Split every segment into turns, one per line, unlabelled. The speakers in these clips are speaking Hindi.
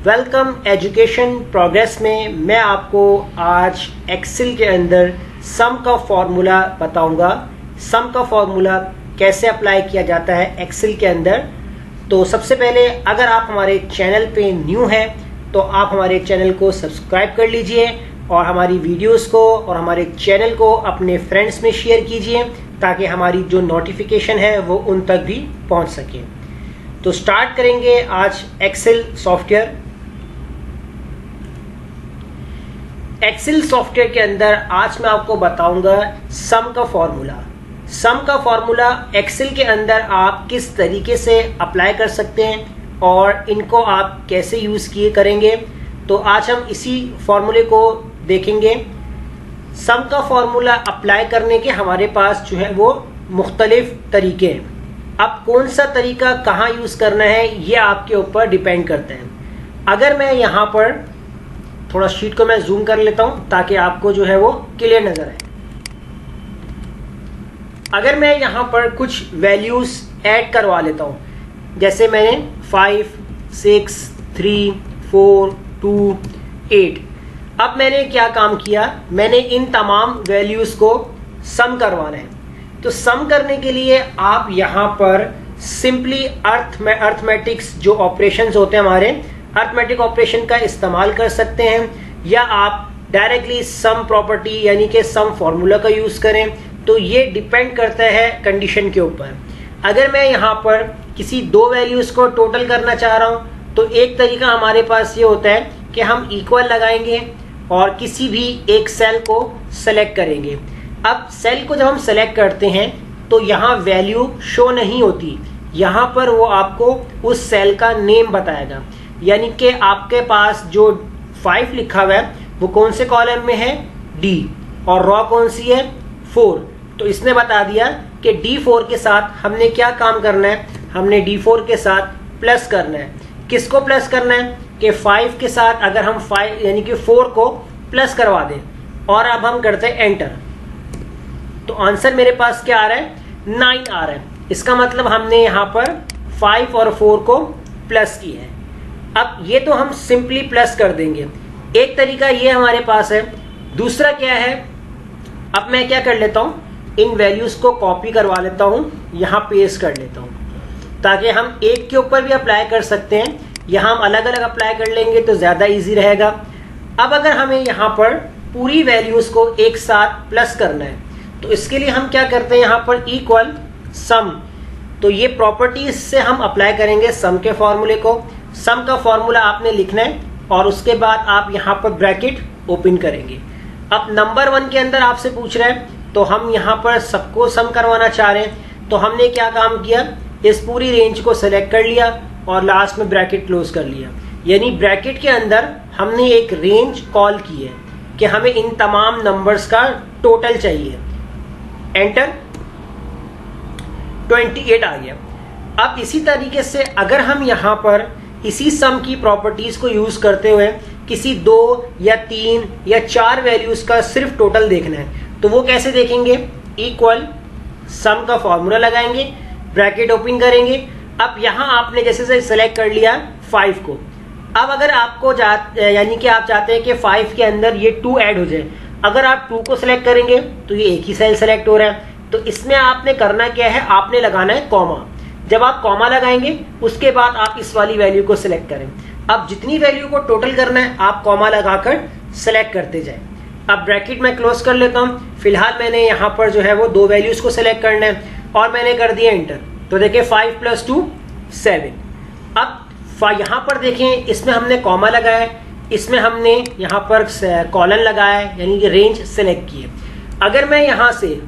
वेलकम एजुकेशन प्रोग्रेस में मैं आपको आज एक्सेल के अंदर सम का फॉर्मूला बताऊंगा। सम का फॉर्मूला कैसे अप्लाई किया जाता है एक्सेल के अंदर। तो सबसे पहले अगर आप हमारे चैनल पे न्यू हैं तो आप हमारे चैनल को सब्सक्राइब कर लीजिए और हमारी वीडियोस को और हमारे चैनल को अपने फ्रेंड्स में शेयर कीजिए ताकि हमारी जो नोटिफिकेशन है वो उन तक भी पहुंच सके। तो स्टार्ट करेंगे आज एक्सेल सॉफ्टवेयर। एक्सेल सॉफ्टवेयर के अंदर आज मैं आपको बताऊंगा सम का फॉर्मूला। सम का फॉर्मूला एक्सेल के अंदर आप किस तरीके से अप्लाई कर सकते हैं और इनको आप कैसे यूज किए करेंगे। तो आज हम इसी फॉर्मूले को देखेंगे। सम का फॉर्मूला अप्लाई करने के हमारे पास जो है वो मुख्तलिफ तरीके हैं। अब कौन सा तरीका कहाँ यूज करना है ये आपके ऊपर डिपेंड करता है। अगर मैं यहाँ पर थोड़ा शीट को मैं जूम कर लेता हूं ताकि आपको जो है वो क्लियर नजर आए। अगर मैं यहां पर कुछ वैल्यूज ऐड करवा लेता हूं, जैसे मैंने 5, 6, 3, 4, 2, 8। अब मैंने क्या काम किया, मैंने इन तमाम वैल्यूज को सम करवाना है। तो सम करने के लिए आप यहां पर सिंपली अर्थमेटिक्स जो ऑपरेशंस होते हैं हमारे अर्थमेटिक ऑपरेशन का इस्तेमाल कर सकते हैं, या आप डायरेक्टली सम प्रॉपर्टी यानी कि सम फॉर्मूला का यूज करें। तो ये डिपेंड करता है कंडीशन के ऊपर। अगर मैं यहाँ पर किसी दो वैल्यूज को टोटल करना चाह रहा हूँ तो एक तरीका हमारे पास ये होता है कि हम इक्वल लगाएंगे और किसी भी एक सेल को सेलेक्ट करेंगे। अब सेल को जब हम सेलेक्ट करते हैं तो यहाँ वैल्यू शो नहीं होती, यहाँ पर वो आपको उस सेल का नेम बताएगा। यानी कि आपके पास जो 5 लिखा हुआ है वो कौन से कॉलम में है, डी, और रॉ कौन सी है, 4। तो इसने बता दिया कि D4 के साथ हमने क्या काम करना है, हमने D4 के साथ प्लस करना है। किसको प्लस करना है कि 5 के साथ अगर हम 5 यानी कि 4 को प्लस करवा दें और अब हम करते हैं एंटर, तो आंसर मेरे पास क्या आ रहा है, 9 आ रहा है। इसका मतलब हमने यहाँ पर 5 और 4 को प्लस किया है। अब ये तो हम सिंपली प्लस कर देंगे, एक तरीका ये हमारे पास है। दूसरा क्या है, अब मैं क्या कर लेता हूं, इन वैल्यूज को कॉपी करवा लेता हूं, यहां पेस्ट कर लेता हूं ताकि हम एक के ऊपर भी अप्लाई कर सकते हैं। यहां हम अलग अलग अप्लाई कर लेंगे तो ज्यादा इजी रहेगा। अब अगर हमें यहां पर पूरी वैल्यूज को एक साथ प्लस करना है तो इसके लिए हम क्या करते हैं, यहां पर इक्वल सम। तो ये प्रॉपर्टीज से हम अप्लाई करेंगे सम के फॉर्मूले को। सम का फॉर्मूला आपने लिखना है और उसके बाद आप यहाँ पर ब्रैकेट ओपन करेंगे। अब नंबर 1 के अंदर आपसे पूछ रहे हैं तो हम यहाँ पर सबको सम करवाना चाह रहे हैं। तो हमने क्या काम किया, इस पूरी रेंज को सेलेक्ट कर लिया और लास्ट में ब्रैकेट क्लोज कर लिया। यानी ब्रैकेट के अंदर हमने एक रेंज कॉल की है कि हमें इन तमाम नंबर्स का टोटल चाहिए। एंटर, 28 आ गया। अब इसी तरीके से अगर हम यहाँ पर इसी सम की प्रॉपर्टीज को यूज करते हुए किसी 2 या 3 या 4 वैल्यूज का सिर्फ टोटल देखना है तो वो कैसे देखेंगे, इक्वल सम का फॉर्मूला लगाएंगे, ब्रैकेट ओपन करेंगे। अब यहां आपने जैसे से सेलेक्ट कर लिया 5 को। अब अगर आपको यानी कि आप चाहते हैं कि 5 के अंदर ये 2 ऐड हो जाए, अगर आप 2 को सिलेक्ट करेंगे तो ये एक ही सेल सेलेक्ट हो रहा है। तो इसमें आपने करना क्या है, आपने लगाना है कॉमा। जब आप कॉमा लगाएंगे उसके बाद आप इस वाली वैल्यू को सिलेक्ट करें। अब जितनी वैल्यू को टोटल करना है आप कॉमा लगाकर सिलेक्ट करते जाएं। अब ब्रैकेट में क्लोज कर लेता हूं। फिलहाल मैंने यहाँ पर जो है वो 2 वैल्यूज को सिलेक्ट करना है और मैंने कर दिया एंटर। तो देखिए 5 + 2 7। अब यहाँ पर देखें इसमें हमने कॉमा लगाया, इसमें हमने यहाँ पर कॉलन लगाया यानी कि रेंज सेलेक्ट की है। अगर मैं यहाँ से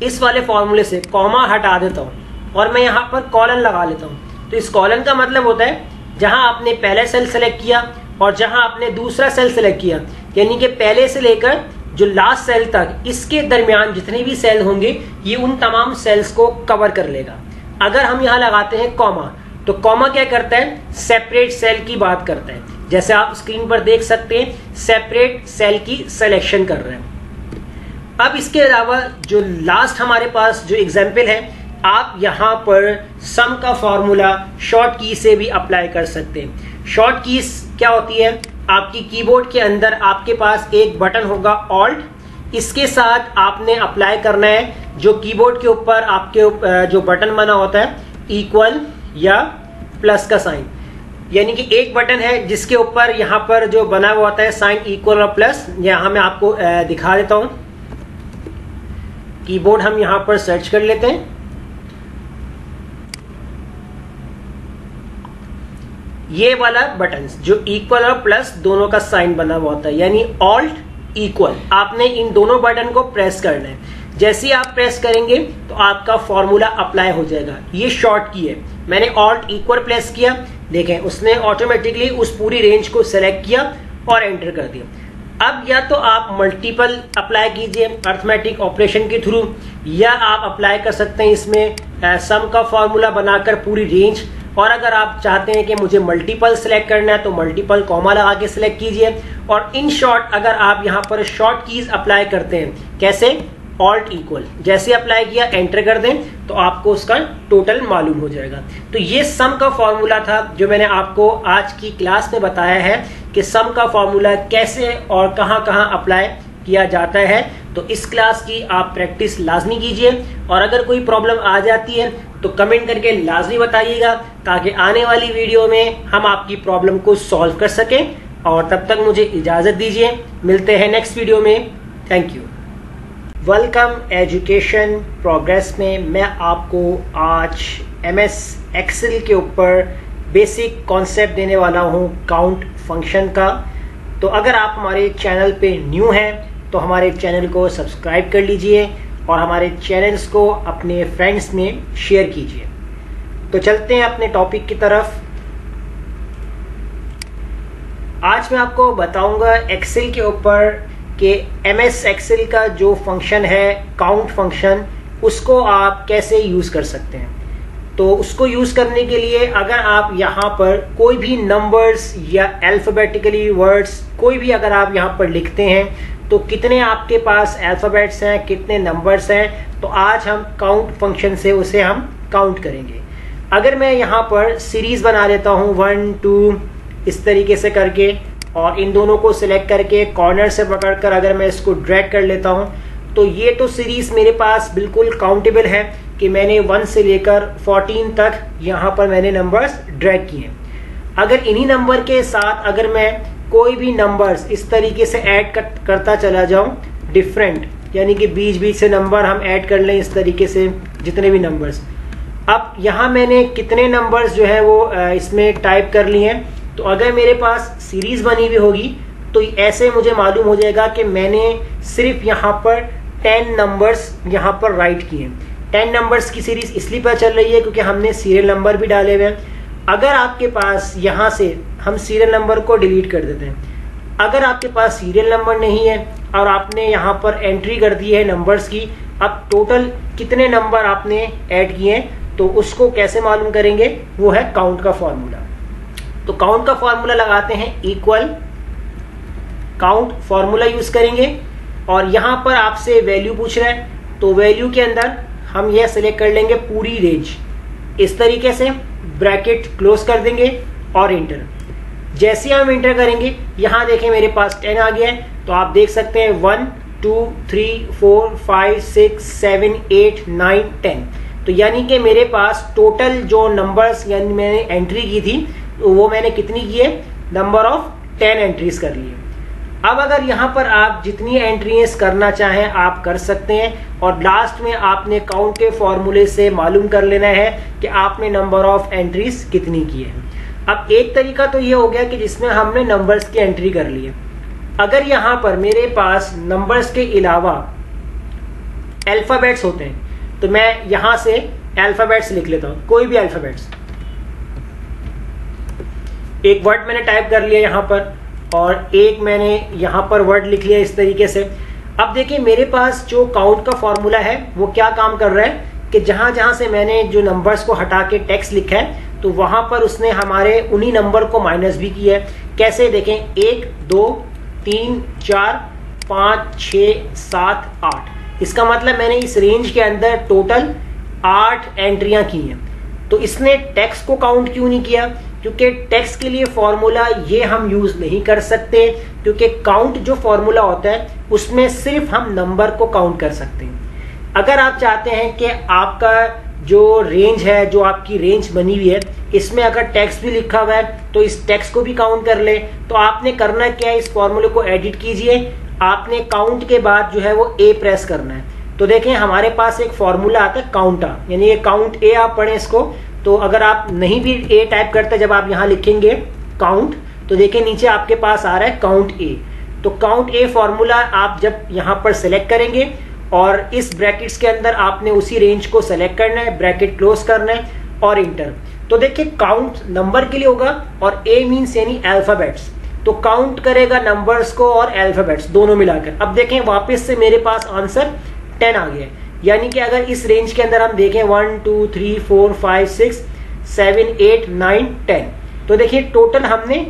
इस वाले फॉर्मूले से कॉमा हटा देता हूँ और मैं यहाँ पर कॉलन लगा लेता हूँ तो इस कॉलन का मतलब होता है जहां आपने पहले सेल सेलेक्ट किया और जहां आपने दूसरा सेल सेलेक्ट किया, यानी कि पहले से लेकर जो लास्ट सेल तक इसके दरमियान जितने भी सेल होंगे ये उन तमाम सेल्स को कवर कर लेगा। अगर हम यहाँ लगाते हैं कॉमा तो कॉमा क्या करता है, सेपरेट सेल की बात करता है। जैसे आप स्क्रीन पर देख सकते हैं सेपरेट सेल की सिलेक्शन कर रहे हैं। अब इसके अलावा जो लास्ट हमारे पास जो एग्जाम्पल है, आप यहां पर सम का फॉर्मूला शॉर्ट की से भी अप्लाई कर सकते हैं। शॉर्ट कीज क्या होती है, आपकी कीबोर्ड के अंदर आपके पास एक बटन होगा ऑल्ट, इसके साथ आपने अप्लाई करना है जो कीबोर्ड के ऊपर आपके जो बटन बना होता है इक्वल या प्लस का साइन, यानी कि एक बटन है जिसके ऊपर यहाँ पर जो बना हुआ होता है साइन इक्वल और प्लस। यहाँ मैं आपको दिखा देता हूं, कीबोर्ड हम यहाँ पर सर्च कर लेते हैं, ये वाला बटन जो इक्वल और प्लस दोनों का साइन बना हुआ होता है, यानी ऑल्ट इक्वल, आपने इन दोनों बटन को प्रेस करना है। जैसे ही आप प्रेस करेंगे तो आपका फॉर्मूला अप्लाई हो जाएगा। ये शॉर्ट की है, मैंने ऑल्ट इक्वल प्रेस किया, देखें उसने ऑटोमेटिकली उस पूरी रेंज को सेलेक्ट किया और एंटर कर दिया। अब या तो आप मल्टीपल अप्लाई कीजिए अर्थमेटिक ऑपरेशन के थ्रू, या आप अप्लाई कर सकते हैं इसमें सम का फॉर्मूला बनाकर पूरी रेंज, और अगर आप चाहते हैं कि मुझे मल्टीपल सेलेक्ट करना है तो मल्टीपल कॉमा लगा के सिलेक्ट कीजिए। और इन शॉर्ट अगर आप यहाँ पर शॉर्ट कीज अप्लाई करते हैं, कैसे, ऑल्ट इक्वल, जैसे अप्लाई किया एंटर कर दें तो आपको उसका टोटल मालूम हो जाएगा। तो ये सम का फॉर्मूला था जो मैंने आपको आज की क्लास में बताया है कि सम का फॉर्मूला कैसे और कहां कहां अप्लाई किया जाता है। तो इस क्लास की आप प्रैक्टिस लाजमी कीजिए, और अगर कोई प्रॉब्लम आ जाती है तो कमेंट करके लाजमी बताइएगा, ताकि आने वाली वीडियो में हम आपकी प्रॉब्लम को सॉल्व कर सकें। और तब तक मुझे इजाजत दीजिए, मिलते हैं नेक्स्ट वीडियो में। Thank you. Welcome education progress में मैं आपको आज MS एक्सेल के ऊपर बेसिक कॉन्सेप्ट देने वाला हूं काउंट फंक्शन का। तो अगर आप हमारे चैनल पे न्यू हैं तो हमारे चैनल को सब्सक्राइब कर लीजिए और हमारे चैनल्स को अपने फ्रेंड्स में शेयर कीजिए। तो चलते हैं अपने टॉपिक की तरफ। आज मैं आपको बताऊंगा एक्सेल के ऊपर कि MS एक्सेल का जो फंक्शन है काउंट फंक्शन, उसको आप कैसे यूज़ कर सकते हैं। तो उसको यूज़ करने के लिए अगर आप यहाँ पर कोई भी नंबर्स या अल्फ़ाबेटिकली वर्ड्स कोई भी अगर आप यहाँ पर लिखते हैं तो कितने आपके पास अल्फ़ाबेट्स हैं, कितने नंबर्स हैं, तो आज हम काउंट फंक्शन से उसे हम काउंट करेंगे। अगर मैं यहाँ पर सीरीज़ बना लेता हूँ 1 2 इस तरीके से करके, और इन दोनों को सिलेक्ट करके कॉर्नर से पकड़कर अगर मैं इसको ड्रैग कर लेता हूं, तो ये तो सीरीज मेरे पास बिल्कुल काउंटेबल है कि मैंने 1 से लेकर 14 तक यहाँ पर मैंने नंबर्स ड्रैग किए। अगर इन्हीं नंबर के साथ अगर मैं कोई भी नंबर्स इस तरीके से ऐड करता चला जाऊं डिफरेंट, यानी कि बीच बीच से नंबर हम ऐड कर लें इस तरीके से जितने भी नंबर्स। अब यहाँ मैंने कितने नंबर्स जो है वो इसमें टाइप कर लिए हैं, तो अगर मेरे पास सीरीज बनी हुई होगी तो ऐसे मुझे मालूम हो जाएगा कि मैंने सिर्फ यहाँ पर 10 नंबर्स यहाँ पर राइट किए हैं। 10 नंबर्स की सीरीज इसलिए पता चल रही है क्योंकि हमने सीरियल नंबर भी डाले हुए हैं। अगर आपके पास यहाँ से हम सीरियल नंबर को डिलीट कर देते हैं, अगर आपके पास सीरियल नंबर नहीं है और आपने यहाँ पर एंट्री कर दी है नंबर्स की, अब टोटल कितने नंबर आपने ऐड किए हैं तो उसको कैसे मालूम करेंगे, वो है काउंट का फॉर्मूला। तो काउंट का फॉर्मूला लगाते हैं इक्वल काउंट फॉर्मूला यूज करेंगे, और यहां पर आपसे वैल्यू पूछ रहा है तो वैल्यू के अंदर हम यह सिलेक्ट कर लेंगे पूरी रेंज, इस तरीके से ब्रैकेट क्लोज कर देंगे और इंटर। जैसे हम इंटर करेंगे यहां देखें मेरे पास 10 आ गया है, तो आप देख सकते हैं 1 2 3 4 5 6 7 8 9 10। तो यानी कि मेरे पास टोटल जो नंबर्स यानी मैंने एंट्री की थी तो वो मैंने कितनी की है, नंबर ऑफ 10 एंट्रीज कर लिए। अब अगर यहाँ पर आप जितनी एंट्रीज करना चाहें आप कर सकते हैं, और लास्ट में आपने काउंट के फॉर्मूले से मालूम कर लेना है कि आपने नंबर ऑफ एंट्रीज कितनी की है। अब एक तरीका तो ये हो गया कि जिसमें हमने नंबर्स की एंट्री कर ली है। अगर यहाँ पर मेरे पास नंबर्स के अलावा अल्फाबेट्स होते हैं तो मैं यहाँ से अल्फाबेट्स लिख लेता हूँ, कोई भी अल्फाबेट्स। एक वर्ड मैंने टाइप कर लिया यहाँ पर और एक मैंने यहाँ पर वर्ड लिख लिया इस तरीके से। अब देखिए मेरे पास जो काउंट का फॉर्मूला है वो क्या काम कर रहा है कि जहां जहां से मैंने जो नंबर्स को हटा के टेक्स्ट लिखा है तो वहां पर उसने हमारे उन्हीं नंबर को माइनस भी किया है। कैसे देखें, 1 2 3 4 5 6 7 8, इसका मतलब मैंने इस रेंज के अंदर टोटल 8 एंट्रियां की हैं। तो इसने टेक्स्ट को काउंट क्यों नहीं किया, क्योंकि टेक्स्ट के लिए फॉर्मूला ये हम यूज नहीं कर सकते, क्योंकि काउंट जो फॉर्मूला होता है उसमें सिर्फ हम नंबर को काउंट कर सकते हैं। अगर आप चाहते हैं कि आपका जो रेंज है, जो आपकी रेंज बनी हुई है, इसमें अगर टेक्स्ट भी लिखा हुआ है तो इस टेक्स्ट को भी काउंट कर ले, तो आपने करना क्या है, इस फॉर्मूले को एडिट कीजिए। आपने काउंट के बाद जो है वो ए प्रेस करना है। तो देखें हमारे पास एक फॉर्मूला आता है काउंटा, यानी ये काउंट ए आप पढ़ें इसको। तो अगर आप नहीं भी ए टाइप करते, जब आप यहाँ लिखेंगे काउंट, तो देखें नीचे आपके पास आ रहा है काउंट ए। तो काउंट ए फॉर्मूला आप जब यहाँ पर सेलेक्ट करेंगे और इस ब्रैकेट्स के अंदर आपने उसी रेंज को सेलेक्ट करना है, ब्रैकेट क्लोज करना है और इंटर। तो देखिए काउंट नंबर के लिए होगा और ए मीन्स यानी अल्फाबेट्स, तो काउंट करेगा नंबर्स को और अल्फाबेट्स दोनों मिलाकर। अब देखें वापस से मेरे पास आंसर 10 आ गया, यानी कि अगर इस रेंज के अंदर हम देखें 1 2 3 4 5 6 7 8 9 10, तो देखिए टोटल हमने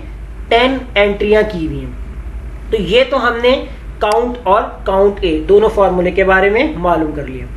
10 एंट्रियां की हुई हैं। तो ये तो हमने काउंट और काउंट ए दोनों फॉर्मूले के बारे में मालूम कर लिया।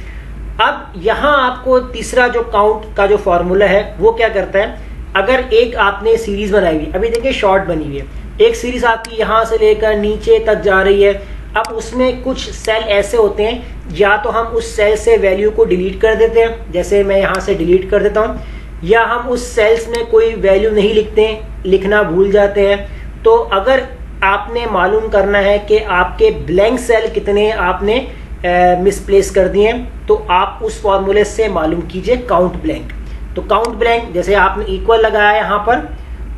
अब यहां आपको तीसरा जो काउंट का जो फॉर्मूला है वो क्या करता है, अगर एक आपने सीरीज बनाई हुई, अभी देखिए शॉर्ट बनी हुई है, एक सीरीज आपकी यहां से लेकर नीचे तक जा रही है। अब उसमें कुछ सेल ऐसे होते हैं, या तो हम उस सेल से वैल्यू को डिलीट कर देते हैं, जैसे मैं यहां से डिलीट कर देता हूं, या हम उस सेल्स में कोई वैल्यू नहीं लिखते हैं, लिखना भूल जाते हैं। तो अगर आपने मालूम करना है कि आपके ब्लैंक सेल कितने आपने मिसप्लेस कर दिए हैं, तो आप उस फॉर्मूले से मालूम कीजिए काउंट ब्लैंक। तो काउंट ब्लैंक, जैसे आपने इक्वल लगाया यहाँ पर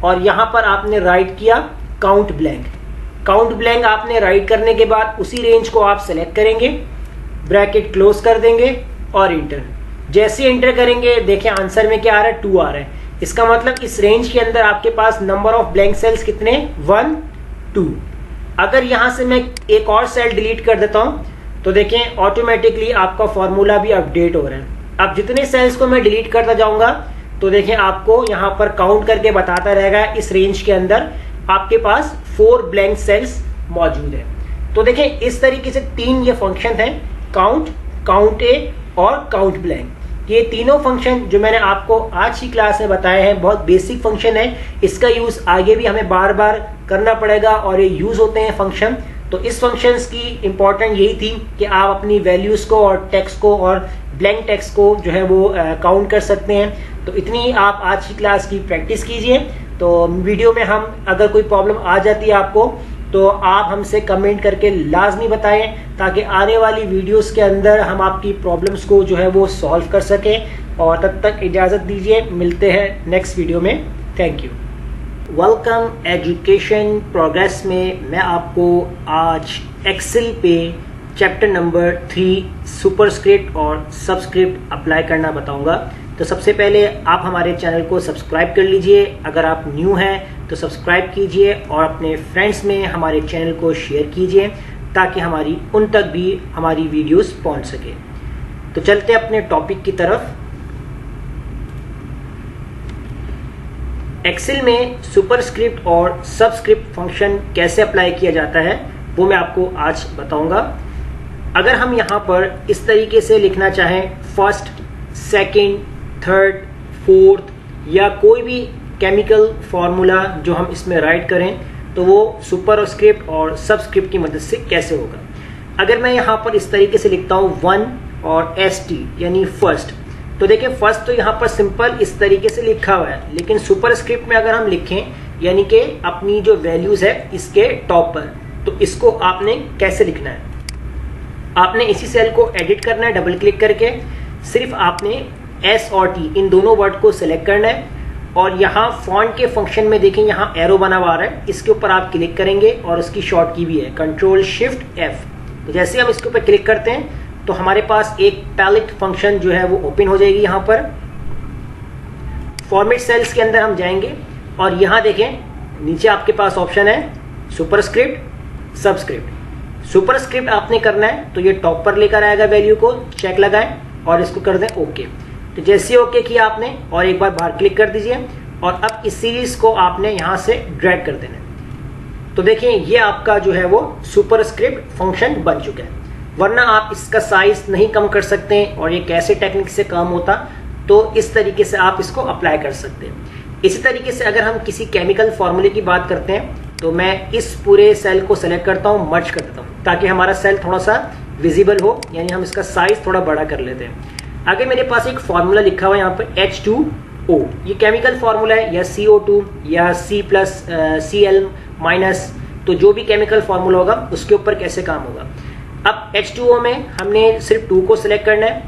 और यहाँ पर आपने राइट किया काउंट ब्लैंक। काउंट ब्लैंक आपने राइट करने के बाद उसी रेंज को आप सेलेक्ट करेंगे, ब्रैकेट क्लोज कर देंगे और इंटर। जैसे इंटर करेंगे देखें आंसर में क्या आ रहा है, 2 आ रहा है। इसका मतलब इस रेंज के अंदर आपके पास नंबर ऑफ ब्लैंक सेल्स कितने, 1 2। अगर यहां से मैं एक और सेल डिलीट कर देता हूं तो देखें ऑटोमेटिकली आपका फॉर्मूला भी अपडेट हो रहा है। अब जितने सेल्स को मैं डिलीट करता जाऊंगा तो देखें आपको यहां पर काउंट करके बताता रहेगा इस रेंज के अंदर आपके पास 4 ब्लैंक सेल्स मौजूद है। तो देखें इस तरीके से 3 ये फंक्शन है, काउंट, काउंट ए और काउंट ब्लैंक। ये तीनों फंक्शन जो मैंने आपको आज की क्लास में बताए हैं बहुत बेसिक फंक्शन है, इसका यूज आगे भी हमें बार बार करना पड़ेगा और ये यूज होते हैं फंक्शन। तो इस फंक्शंस की इंपॉर्टेंट यही थी कि आप अपनी वैल्यूज को और टेक्स्ट को और ब्लैंक टेक्स्ट को जो है वो काउंट कर सकते हैं। तो इतनी आप आज की क्लास की प्रैक्टिस कीजिए। तो वीडियो में हम अगर कोई प्रॉब्लम आ जाती है आपको तो आप हमसे कमेंट करके लाजमी बताएं, ताकि आने वाली वीडियोस के अंदर हम आपकी प्रॉब्लम्स को जो है वो सॉल्व कर सकें। और तब तक इजाज़त दीजिए, मिलते हैं नेक्स्ट वीडियो में। Thank you. Welcome education progress में मैं आपको आज एक्सेल पे चैप्टर नंबर 3 सुपरस्क्रिप्ट और सबस्क्रिप्ट अप्लाई करना बताऊंगा। तो सबसे पहले आप हमारे चैनल को सब्सक्राइब कर लीजिए, अगर आप न्यू हैं तो सब्सक्राइब कीजिए और अपने फ्रेंड्स में हमारे चैनल को शेयर कीजिए ताकि हमारी उन तक भी हमारी वीडियोस पहुंच सके। तो चलते हैं अपने टॉपिक की तरफ। एक्सेल में सुपरस्क्रिप्ट और सबस्क्रिप्ट फंक्शन कैसे अप्लाई किया जाता है वो मैं आपको आज बताऊंगा। अगर हम यहाँ पर इस तरीके से लिखना चाहें फर्स्ट, सेकंड, थर्ड, फोर्थ या कोई भी केमिकल फार्मूला जो हम इसमें राइट करें तो वो सुपरस्क्रिप्ट और सबस्क्रिप्ट की मदद से कैसे होगा। अगर मैं यहाँ पर इस तरीके से लिखता हूँ 1 और ST यानी फर्स्ट, तो देखिए फर्स्ट तो यहाँ पर सिंपल इस तरीके से लिखा हुआ है, लेकिन सुपरस्क्रिप्ट में अगर हम लिखें यानी कि अपनी जो वैल्यूज है इसके टॉप पर, तो इसको आपने कैसे लिखना है, आपने इसी सेल को एडिट करना है डबल क्लिक करके। सिर्फ आपने S और T इन दोनों वर्ड को सिलेक्ट करना है और यहाँ फॉन्ट के फंक्शन में देखें यहाँ एरो बना हुआ है, इसके ऊपर आप क्लिक करेंगे और उसकी शॉर्ट की भी है Ctrl+Shift+F। तो जैसे हम इसके ऊपर क्लिक करते हैं तो हमारे पास एक पैलेट फंक्शन जो है वो ओपन हो जाएगी। यहाँ पर फॉर्मेट सेल्स के अंदर हम जाएंगे और यहाँ देखें नीचे आपके पास ऑप्शन है सुपरस्क्रिप्ट, सबस्क्रिप्ट। सुपरस्क्रिप्ट आपने करना है तो ये टॉप पर लेकर आएगा वैल्यू को, चेक लगाएं और इसको कर दें ओके। तो जैसे ओके किया आपने और एक बार बाहर क्लिक कर दीजिए और अब इस सीरीज को आपने यहाँ से ड्रैग कर देना है। तो देखिए ये आपका जो है वो सुपरस्क्रिप्ट फंक्शन बन चुका है। वरना आप इसका साइज नहीं कम कर सकते और ये कैसे टेक्निक से काम होता, तो इस तरीके से आप इसको अप्लाई कर सकते हैं। इसी तरीके से अगर हम किसी केमिकल फॉर्मूले की बात करते हैं तो मैं इस पूरे सेल को सेलेक्ट करता हूँ, मर्ज कर देता हूँ ताकि हमारा सेल थोड़ा सा विजिबल हो, यानी हम इसका साइज थोड़ा बड़ा कर लेते हैं। आगे मेरे पास एक फॉर्मूला लिखा हुआ है यहाँ पर H2O, ये केमिकल फॉर्मूला है, या CO2 या C+Cl-, तो जो भी केमिकल फॉर्मूला होगा उसके ऊपर कैसे काम होगा। अब H2O में हमने सिर्फ 2 को सिलेक्ट करना है,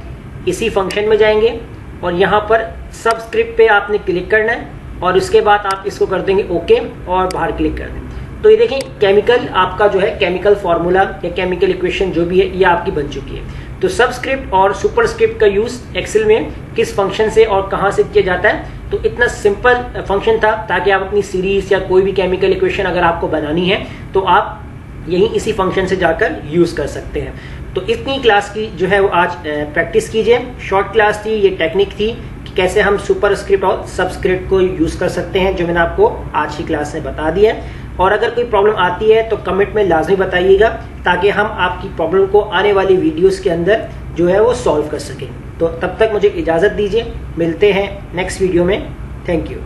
इसी फंक्शन में जाएंगे और यहाँ पर सबस्क्रिप्ट पे आपने क्लिक करना है और उसके बाद आप इसको कर देंगे ओके और बाहर क्लिक कर दें। तो ये देखें केमिकल आपका जो है केमिकल फॉर्मूला या केमिकल इक्वेशन जो भी है ये आपकी बन चुकी है। तो सबस्क्रिप्ट और सुपरस्क्रिप्ट का यूज एक्सेल में किस फंक्शन से और कहाँ से किया जाता है, तो इतना सिंपल फंक्शन था ताकि आप अपनी सीरीज या कोई भी केमिकल इक्वेशन अगर आपको बनानी है तो आप यही इसी फंक्शन से जाकर यूज कर सकते हैं। तो इतनी क्लास की जो है वो आज प्रैक्टिस कीजिए। शॉर्ट क्लास थी, ये टेक्निक थी कि कैसे हम सुपरस्क्रिप्ट और सबस्क्रिप्ट को यूज कर सकते हैं, जो मैंने आपको आज की क्लास में बता दिया है। और अगर कोई प्रॉब्लम आती है तो कमेंट में लाजमी बताइएगा ताकि हम आपकी प्रॉब्लम को आने वाली वीडियोस के अंदर जो है वो सॉल्व कर सकें। तो तब तक मुझे इजाज़त दीजिए, मिलते हैं नेक्स्ट वीडियो में। Thank you.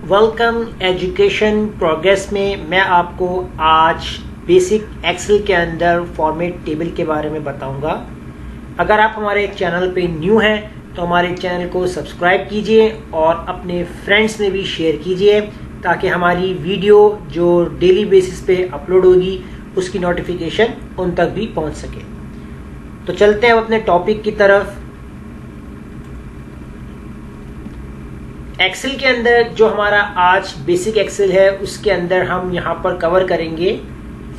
Welcome education progress में मैं आपको आज बेसिक एक्सेल के अंदर फॉर्मेट टेबल के बारे में बताऊंगा। अगर आप हमारे चैनल पे न्यू हैं तो हमारे चैनल को सब्सक्राइब कीजिए और अपने फ्रेंड्स में भी शेयर कीजिए ताकि हमारी वीडियो जो डेली बेसिस पे अपलोड होगी उसकी नोटिफिकेशन उन तक भी पहुंच सके। तो चलते हैं अपने टॉपिक की तरफ। एक्सेल के अंदर जो हमारा आज बेसिक एक्सेल है उसके अंदर हम यहाँ पर कवर करेंगे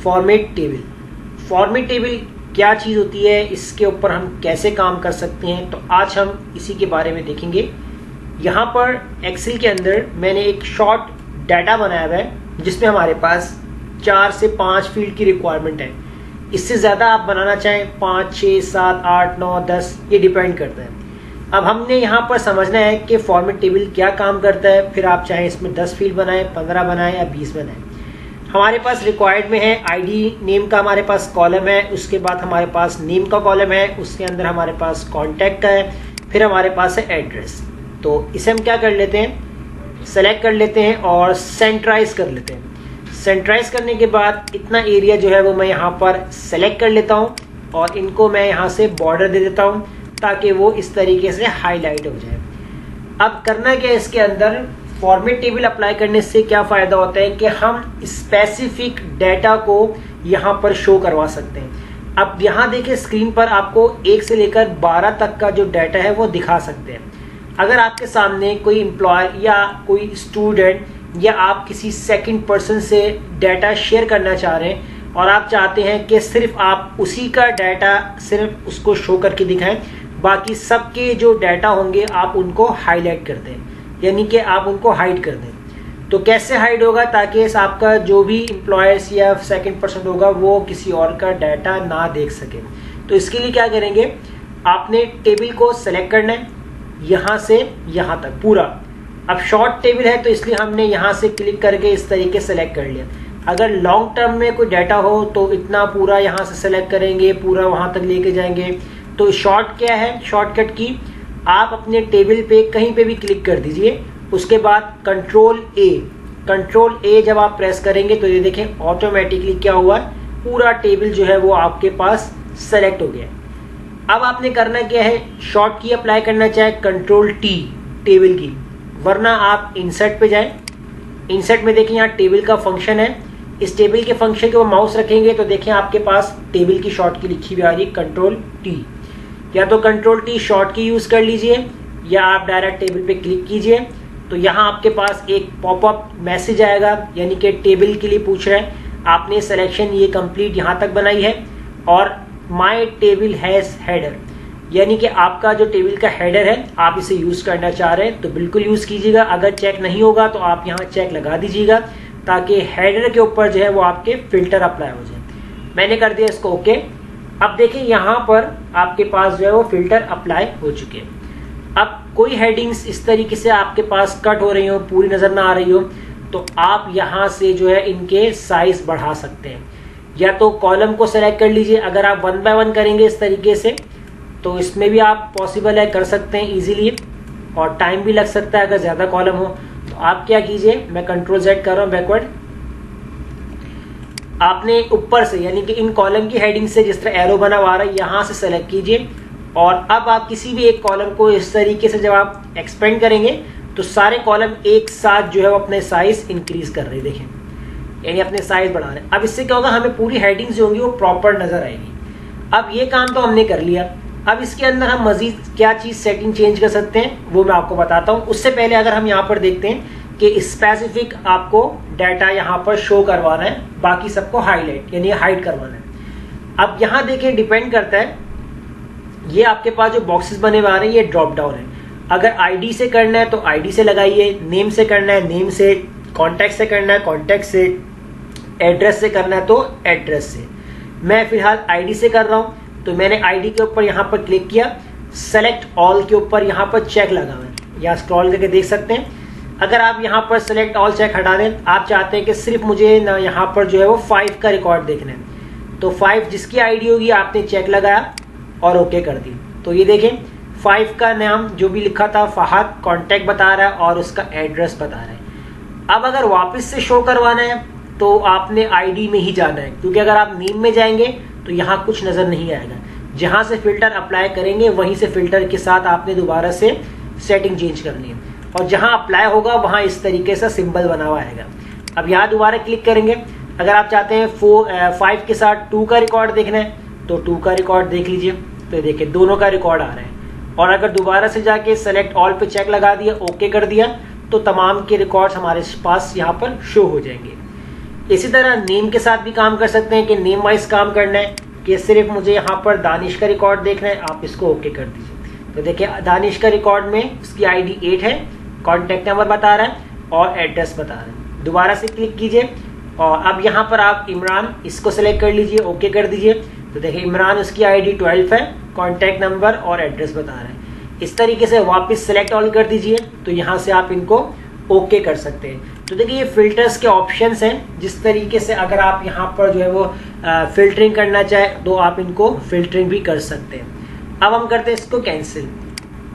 फॉर्मेट टेबल। फॉर्मेट टेबल क्या चीज़ होती है, इसके ऊपर हम कैसे काम कर सकते हैं, तो आज हम इसी के बारे में देखेंगे। यहाँ पर एक्सेल के अंदर मैंने एक शॉर्ट डाटा बनाया हुआ है जिसमें हमारे पास 4 से 5 फील्ड की रिक्वायरमेंट है। इससे ज़्यादा आप बनाना चाहें 5, 6, 7, 8, 9, 10, ये डिपेंड करता है। अब हमने यहाँ पर समझना है कि फॉर्मेट टेबल क्या काम करता है, फिर आप चाहें इसमें 10 फील्ड बनाएं, 15 बनाएं या 20 बनाएं। हमारे पास रिक्वायर्ड में है आईडी नेम का हमारे पास कॉलम है, उसके बाद हमारे पास नेम का कॉलम है, उसके अंदर हमारे पास कॉन्टैक्ट का है, फिर हमारे पास है एड्रेस। तो इसे हम क्या कर लेते हैं, सेलेक्ट कर लेते हैं और सेंट्राइज कर लेते हैं। सेंट्राइज करने के बाद इतना एरिया जो है वो मैं यहाँ पर सेलेक्ट कर लेता हूँ और इनको मैं यहाँ से बॉर्डर दे देता हूँ ताकि वो इस तरीके से हाईलाइट हो जाए। अब करना क्या है, इसके अंदर फॉर्मेट टेबल अप्लाई करने से क्या फ़ायदा होता है कि हम स्पेसिफिक डाटा को यहाँ पर शो करवा सकते हैं। अब यहाँ देखिए स्क्रीन पर आपको 1 से लेकर 12 तक का जो डाटा है वो दिखा सकते हैं। अगर आपके सामने कोई एम्प्लॉयर या कोई स्टूडेंट या आप किसी सेकंड पर्सन से डाटा शेयर करना चाह रहे हैं और आप चाहते हैं कि सिर्फ आप उसी का डाटा सिर्फ उसको शो करके दिखाएं, बाकी सबके जो डाटा होंगे आप उनको हाईलाइट कर दें, यानी कि आप उनको हाइड कर दें। तो कैसे हाइड होगा, ताकि आपका जो भी एम्प्लॉयर्स या सेकंड पर्सन होगा वो किसी और का डाटा ना देख सके। तो इसके लिए क्या करेंगे, आपने टेबल को सेलेक्ट करना है यहाँ से यहाँ तक पूरा। अब शॉर्ट टेबल है तो इसलिए हमने यहाँ से क्लिक करके इस तरीके सेलेक्ट कर लिया। अगर लॉन्ग टर्म में कोई डाटा हो तो इतना पूरा यहाँ से सेलेक्ट करेंगे, पूरा वहाँ तक लेके जाएंगे। तो शॉर्ट क्या है, शॉर्टकट की आप अपने टेबल पे कहीं पे भी क्लिक कर दीजिए, उसके बाद कंट्रोल ए जब आप प्रेस करेंगे तो ये देखें ऑटोमेटिकली क्या हुआ, पूरा टेबल जो है वो आपके पास सेलेक्ट हो गया। अब आपने करना क्या है, शॉर्ट की अप्लाई करना चाहे कंट्रोल टी टेबल की, वरना आप इंसर्ट पे जाएं। इंसर्ट में देखें यहाँ टेबल का फंक्शन है, इस टेबल के फंक्शन के वो माउस रखेंगे तो देखें आपके पास टेबल की शॉर्ट की लिखी हुई आ रही है कंट्रोल टी। या तो कंट्रोल टी शॉर्ट की यूज कर लीजिए या आप डायरेक्ट टेबल पे क्लिक कीजिए तो यहाँ आपके पास एक पॉपअप मैसेज आएगा, यानी कि टेबल के लिए पूछ रहा है आपने सिलेक्शन ये कंप्लीट यहाँ तक बनाई है और माई टेबल हैज हेडर, यानी कि आपका जो टेबल का हेडर है आप इसे यूज करना चाह रहे हैं तो बिल्कुल यूज कीजिएगा। अगर चेक नहीं होगा तो आप यहाँ चेक लगा दीजिएगा ताकि हेडर के ऊपर जो है वो आपके फिल्टर अप्लाई हो जाए। मैंने कर दिया इसको ओके। अब देखिए यहाँ पर आपके पास जो है वो फिल्टर अप्लाई हो चुके हैं। अब कोई हेडिंग्स इस तरीके से आपके पास कट हो रही हो, पूरी नजर ना आ रही हो, तो आप यहाँ से जो है इनके साइज बढ़ा सकते हैं। या तो कॉलम को सेलेक्ट कर लीजिए, अगर आप 1 बाय 1 करेंगे इस तरीके से तो इसमें भी आप पॉसिबल है कर सकते हैं इजीली, और टाइम भी लग सकता है अगर ज़्यादा कॉलम हो। तो आप क्या कीजिए, मैं कंट्रोल Z कर रहा हूं बैकवर्ड, आपने ऊपर से यानी कि इन कॉलम की हेडिंग से जिस तरह एरो बना हुआ है यहां से सेलेक्ट कीजिए, और अब आप किसी भी एक कॉलम को इस तरीके से जब आप एक्सपेंड करेंगे तो सारे कॉलम एक साथ जो है वो अपने साइज इंक्रीज कर रहे हैं, देखें, यानी अपने साइज बढ़ा रहे हैं। अब इससे क्या होगा, हमें पूरी हेडिंग्स जो होंगी वो प्रॉपर नजर आएगी। अब ये काम तो हमने कर लिया, अब इसके अंदर हम मजीद क्या चीज सेटिंग चेंज कर सकते हैं वो मैं आपको बताता हूँ। उससे पहले अगर हम यहाँ पर देखते हैं कि स्पेसिफिक आपको डाटा यहाँ पर शो करवाना है, बाकी सबको हाईलाइट यानी हाइड करवाना है। अब यहाँ देखिए डिपेंड करता है, ये आपके पास जो बॉक्सेस बने हुए आ रहे हैं ये ड्रॉप डाउन है। अगर आईडी से करना है तो आईडी से लगाइए, नेम से करना है नेम से, कॉन्टैक्ट से करना है कॉन्टैक्ट से, एड्रेस से करना है तो एड्रेस से। मैं फिलहाल आईडी से कर रहा हूं तो मैंने आईडी के ऊपर यहाँ पर क्लिक किया, सेलेक्ट ऑल के ऊपर यहाँ पर चेक लगा हुआ है, यहाँ स्क्रॉल करके देख सकते हैं। अगर आप यहाँ पर सेलेक्ट ऑल चेक हटा दें, आप चाहते हैं कि सिर्फ मुझे ना यहाँ पर जो है वो 5 का रिकॉर्ड देखना है, तो 5 जिसकी आईडी होगी आपने चेक लगाया और ओके कर दी। तो ये देखें 5 का नाम जो भी लिखा था फहद, कॉन्टैक्ट बता रहा है और उसका एड्रेस बता रहा है। अब अगर वापस से शो करवाना है तो आपने आईडी में ही जाना है, क्योंकि अगर आप नेम में जाएंगे तो यहाँ कुछ नजर नहीं आएगा। जहां से फिल्टर अप्लाई करेंगे वहीं से फिल्टर के साथ आपने दोबारा से सेटिंग चेंज करनी है, और जहां अप्लाई होगा वहां इस तरीके से सिंबल बना हुआ आएगा। अब यहाँ दोबारा क्लिक करेंगे, अगर आप चाहते हैं 5 के साथ 2 का रिकॉर्ड देखना है तो 2 का रिकॉर्ड देख लीजिए, तो देखिए दोनों का रिकॉर्ड आ रहा है। और अगर दोबारा से जाके सेलेक्ट ऑल पे चेक लगा दिया, ओके कर दिया, तो तमाम के रिकॉर्ड्स हमारे पास यहाँ पर शो हो जाएंगे। इसी तरह नेम के साथ भी काम कर सकते हैं कि नेम वाइज काम करना है कि सिर्फ मुझे यहाँ पर दानिश का रिकॉर्ड देखना है, आप इसको ओके कर दीजिए। तो देखिए दानिश का रिकॉर्ड में उसकी आईडी 8 है, कॉन्टैक्ट नंबर बता रहा है और एड्रेस बता रहा है। दोबारा से क्लिक कीजिए और अब यहाँ पर आप इमरान इसको सेलेक्ट कर लीजिए, ओके कर दीजिए। तो देखिए इमरान उसकी आईडी 12 है, कॉन्टैक्ट नंबर और एड्रेस बता रहा है। इस तरीके से वापस सेलेक्ट ऑल कर दीजिए, तो यहाँ से आप इनको ओके कर सकते हैं। तो देखिए ये फिल्टर्स के ऑप्शंस हैं, जिस तरीके से अगर आप यहाँ पर जो है वो फिल्टरिंग करना चाहे तो आप इनको फिल्टरिंग भी कर सकते हैं। अब हम करते हैं इसको कैंसिल।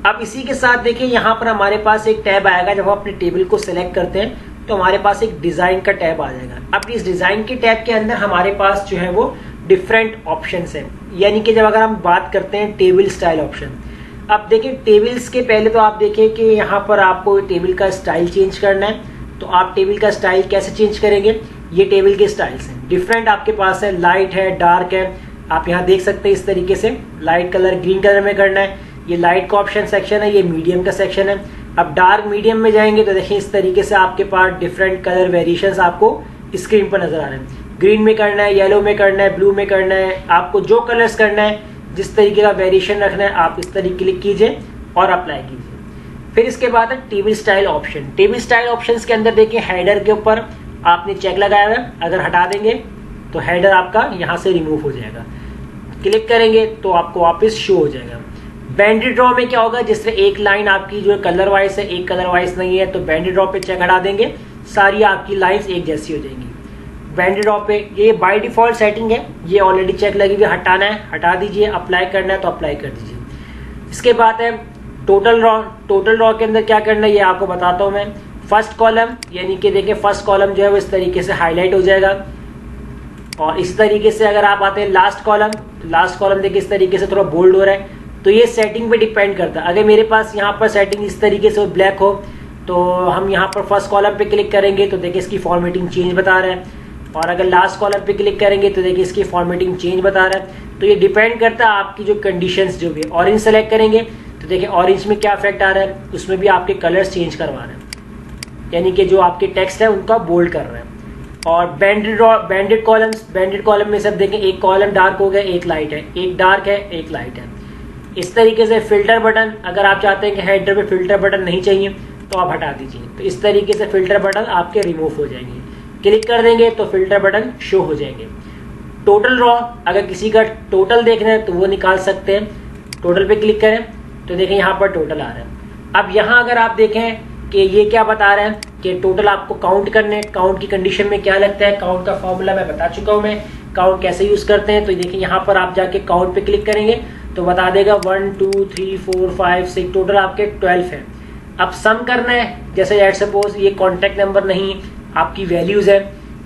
अब इसी के साथ देखिए यहाँ पर हमारे पास एक टैब आएगा, जब हम अपने टेबल को सिलेक्ट करते हैं तो हमारे पास एक डिजाइन का टैब आ जाएगा। अब इस डिजाइन के टैब के अंदर हमारे पास जो है वो डिफरेंट ऑप्शंस हैं, यानी कि जब अगर हम बात करते हैं टेबल स्टाइल ऑप्शन। अब देखिए टेबल्स के पहले तो आप देखिए कि यहाँ पर आपको टेबल का स्टाइल चेंज करना है, तो आप टेबल का स्टाइल कैसे चेंज करेंगे, ये टेबल के स्टाइल्स हैं, डिफरेंट आपके पास है, लाइट है, डार्क है, आप यहाँ देख सकते हैं इस तरीके से लाइट कलर ग्रीन कलर में करना है, ये लाइट का ऑप्शन सेक्शन है, ये मीडियम का सेक्शन है। अब डार्क मीडियम में जाएंगे तो देखिए इस तरीके से आपके पास डिफरेंट कलर वेरिएशंस आपको स्क्रीन पर नजर आ रहे हैं। ग्रीन में करना है, येलो में करना है, ब्लू में करना है, आपको जो कलर्स करना है, जिस तरीके का वेरिएशन रखना है आप इस तरीके क्लिक कीजिए और अप्लाई कीजिए। फिर इसके बाद है table style option. Table style options के अंदर देखिए हेडर के ऊपर आपने चेक लगाया है, अगर हटा देंगे तो हेडर आपका यहाँ से रिमूव हो जाएगा, क्लिक करेंगे तो आपको वापस शो हो जाएगा। बैंडेड ड्रॉ में क्या होगा, जिस तरह एक लाइन आपकी जो कलर वाइज है, एक कलर वाइज नहीं है, तो बैंडेड ड्रॉ पे चेक हटा देंगे, सारी आपकी लाइंस एक जैसी हो जाएंगी। बैंडेड ड्रॉ पे ये बाय डिफॉल्ट सेटिंग है, ये ऑलरेडी चेक लगी हुई, हटाना है हटा दीजिए, अप्लाई करना है तो अप्लाई कर दीजिए। इसके बाद है टोटल ड्रॉ। टोटल ड्रॉ के अंदर क्या करना है ये आपको बताता हूँ मैं। फर्स्ट कॉलम यानी कि देखिए फर्स्ट कॉलम जो है वो इस तरीके से हाईलाइट हो जाएगा, और इस तरीके से अगर आप आते हैं लास्ट कॉलम, तो लास्ट कॉलम देखिए इस तरीके से थोड़ा बोल्ड हो रहा है। तो ये सेटिंग पे डिपेंड करता है, अगर मेरे पास यहाँ पर सेटिंग इस तरीके से ब्लैक हो तो हम यहाँ पर फर्स्ट कॉलम पे क्लिक करेंगे तो देखिए इसकी फॉर्मेटिंग चेंज बता रहा है, और अगर लास्ट कॉलम पे क्लिक करेंगे तो देखिए इसकी फॉर्मेटिंग चेंज बता रहा है। तो ये डिपेंड करता है आपकी जो कंडीशंस जो भी। ऑरेंज सेलेक्ट करेंगे तो देखिए ऑरेंज में क्या इफेक्ट आ रहा है, उसमें भी आपके कलर्स चेंज करवा रहे हैं, यानी कि जो आपके टेक्स्ट है उनका बोल्ड कर रहे हैं। और बैंडेड कॉलम में सब देखें एक कॉलम डार्क हो गया, एक लाइट है, एक डार्क है, एक लाइट है। इस तरीके से फिल्टर बटन, अगर आप चाहते हैं कि हेडर पे फिल्टर बटन नहीं चाहिए तो आप हटा दीजिए, तो इस तरीके से फिल्टर बटन आपके रिमूव हो जाएंगे। क्लिक कर देंगे तो फिल्टर बटन शो हो जाएंगे। टोटल ड्रॉ, अगर किसी का टोटल देखना है तो वो निकाल सकते हैं। टोटल पे क्लिक करें तो देखें यहाँ पर टोटल आ रहा है। अब यहाँ अगर आप देखें कि ये क्या बता रहा है कि टोटल आपको काउंट करने, काउंट की कंडीशन में क्या लगता है, काउंट का फॉर्मूला मैं बता चुका हूँ, मैं काउंट कैसे यूज करते हैं। तो देखिए यहाँ पर आप जाके काउंट पे क्लिक करेंगे तो बता देगा 1 2 3 4 5 6, टोटल आपके 12 है। अब सम करना है, जैसे लेट सपोज ये कॉन्टैक्ट नंबर नहीं, आपकी वैल्यूज है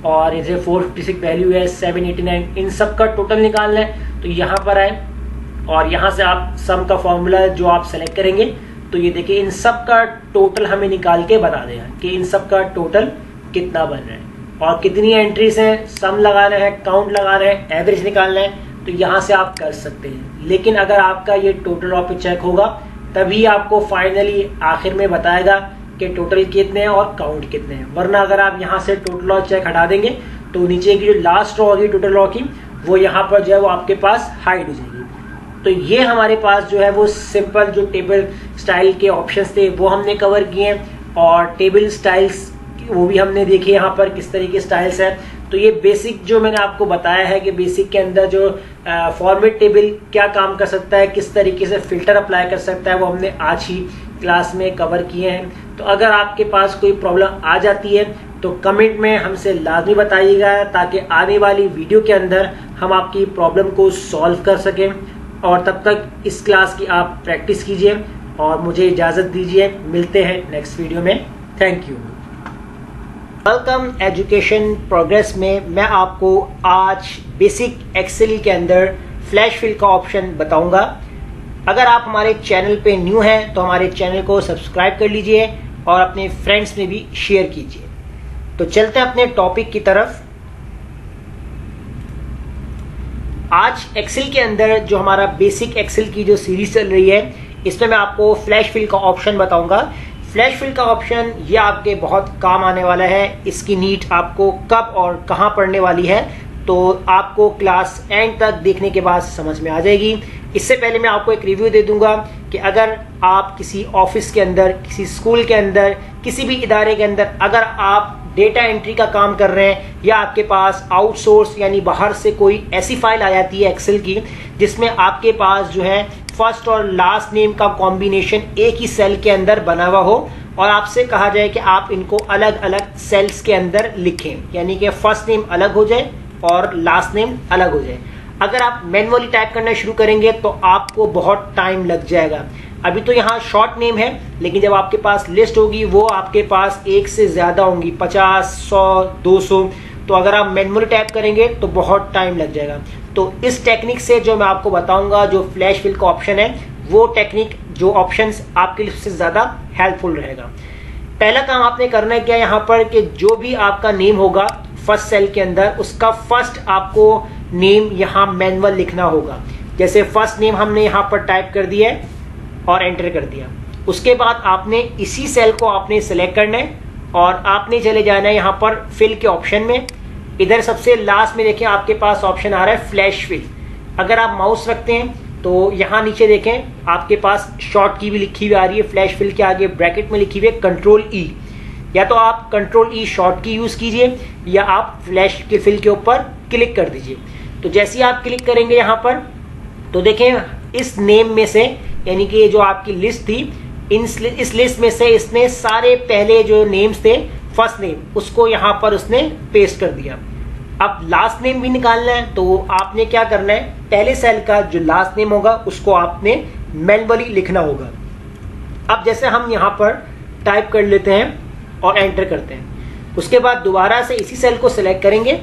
और जैसे 456 वैल्यू है, 789, इन सब का टोटल निकालना है। तो यहाँ पर आए और यहाँ से आप सम का फॉर्मूला जो आप सेलेक्ट करेंगे, तो ये देखिए इन सब का टोटल हमें निकाल के बता देगा कि इन सब का टोटल कितना बन रहा है और कितनी एंट्रीज हैं, सम लगाना है, काउंट लगाना है, एवरेज निकालना है। तो यहाँ से आप कर सकते हैं। लेकिन अगर आपका ये टोटल ऑफ चेक होगा तभी आपको फाइनली आखिर में बताएगा कि टोटल कितने हैं और काउंट कितने हैं। वरना अगर आप यहाँ से टोटल ऑफ चेक हटा देंगे तो नीचे की जो लास्ट रो होगी टोटल रो की, वो यहाँ पर जो है वो आपके पास हाइड हो जाएगी। तो ये हमारे पास जो है वो सिंपल जो टेबल स्टाइल के ऑप्शंस थे वो हमने कवर किए हैं और टेबल स्टाइल्स वो भी हमने देखे यहाँ पर किस तरीके स्टाइल्स है। तो ये बेसिक जो मैंने आपको बताया है कि बेसिक के अंदर जो फॉर्मेट टेबल क्या काम कर सकता है, किस तरीके से फिल्टर अप्लाई कर सकता है, वो हमने आज ही क्लास में कवर किए हैं। तो अगर आपके पास कोई प्रॉब्लम आ जाती है तो कमेंट में हमसे लाजमी बताइएगा, ताकि आने वाली वीडियो के अंदर हम आपकी प्रॉब्लम को सॉल्व कर सकें। और तब तक इस क्लास की आप प्रैक्टिस कीजिए और मुझे इजाज़त दीजिए। मिलते हैं नेक्स्ट वीडियो में। Thank you. Welcome education progress में मैं आपको आज बेसिक एक्सेल के अंदर फ्लैश फिल का ऑप्शन बताऊंगा। अगर आप हमारे चैनल पे न्यू हैं तो हमारे चैनल को सब्सक्राइब कर लीजिए और अपने फ्रेंड्स में भी शेयर कीजिए। तो चलते हैं अपने टॉपिक की तरफ। आज एक्सेल के अंदर जो हमारा बेसिक एक्सेल की जो सीरीज चल रही है, इसमें मैं आपको फ्लैश फिल का ऑप्शन बताऊंगा। फ्लैश फिल का ऑप्शन ये आपके बहुत काम आने वाला है। इसकी नीड आपको कब और कहां पढ़ने वाली है तो आपको क्लास एंड तक देखने के बाद समझ में आ जाएगी। इससे पहले मैं आपको एक रिव्यू दे दूंगा कि अगर आप किसी ऑफिस के अंदर, किसी स्कूल के अंदर, किसी भी इदारे के अंदर अगर आप डेटा एंट्री का काम कर रहे हैं या आपके पास आउटसोर्स यानी बाहर से कोई ऐसी फाइल आ जाती है एक्सेल की जिसमें आपके पास जो है फर्स्ट और लास्ट नेम का कॉम्बिनेशन एक ही सेल के अंदर बना हुआ हो और आपसे कहा जाए कि आप इनको अलग अलग सेल्स के अंदर लिखें, यानी कि फर्स्ट नेम अलग हो जाए और लास्ट नेम अलग हो जाए। अगर आप मैनुअली टाइप करना शुरू करेंगे तो आपको बहुत टाइम लग जाएगा। अभी तो यहाँ शॉर्ट नेम है, लेकिन जब आपके पास लिस्ट होगी वो आपके पास एक से ज्यादा होंगी, 50, 100, 200। तो अगर आप मैनुअली टाइप करेंगे तो बहुत टाइम लग जाएगा। तो इस टेक्निक से जो मैं आपको बताऊंगा, जो फ्लैश फिल का ऑप्शन है, वो टेक्निक, जो ऑप्शंस आपके लिए सबसे ज्यादा हेल्पफुल रहेगा। पहला काम आपने करना है क्या यहाँ पर कि जो भी आपका नेम होगा फर्स्ट सेल के अंदर, उसका फर्स्ट आपको नेम यहाँ मैनुअल लिखना होगा। जैसे फर्स्ट नेम हमने यहाँ पर टाइप कर दिया है और एंटर कर दिया। उसके बाद आपने इसी सेल को आपने सेलेक्ट करना है और आपने चले जाना है यहाँ पर फिल के ऑप्शन में। इधर सबसे लास्ट में देखें आपके पास ऑप्शन आ रहा है फ्लैश फिल। अगर आप माउस रखते हैं तो यहाँ नीचे देखें आपके पास शॉर्ट की भी लिखी हुई आ रही है, फ्लैश फिल के आगे ब्रैकेट में लिखी हुई है कंट्रोल ई। या तो आप कंट्रोल ई शॉर्ट की यूज कीजिए या आप फ्लैश के फिल के ऊपर क्लिक कर दीजिए। तो जैसे ही आप क्लिक करेंगे यहाँ पर तो देखें इस नेम में से, यानी कि जो आपकी लिस्ट थी, इस लिस्ट में से इसने सारे पहले जो नेम्स थे फर्स्ट नेम, उसको यहाँ पर उसने पेस्ट कर दिया। अब लास्ट नेम भी निकालना है तो आपने क्या करना है, पहले सेल का जो लास्ट नेम होगा उसको आपने मैनुअली लिखना होगा। अब जैसे हम यहाँ पर टाइप कर लेते हैं और एंटर करते हैं, उसके बाद दोबारा से इसी सेल को सिलेक्ट करेंगे।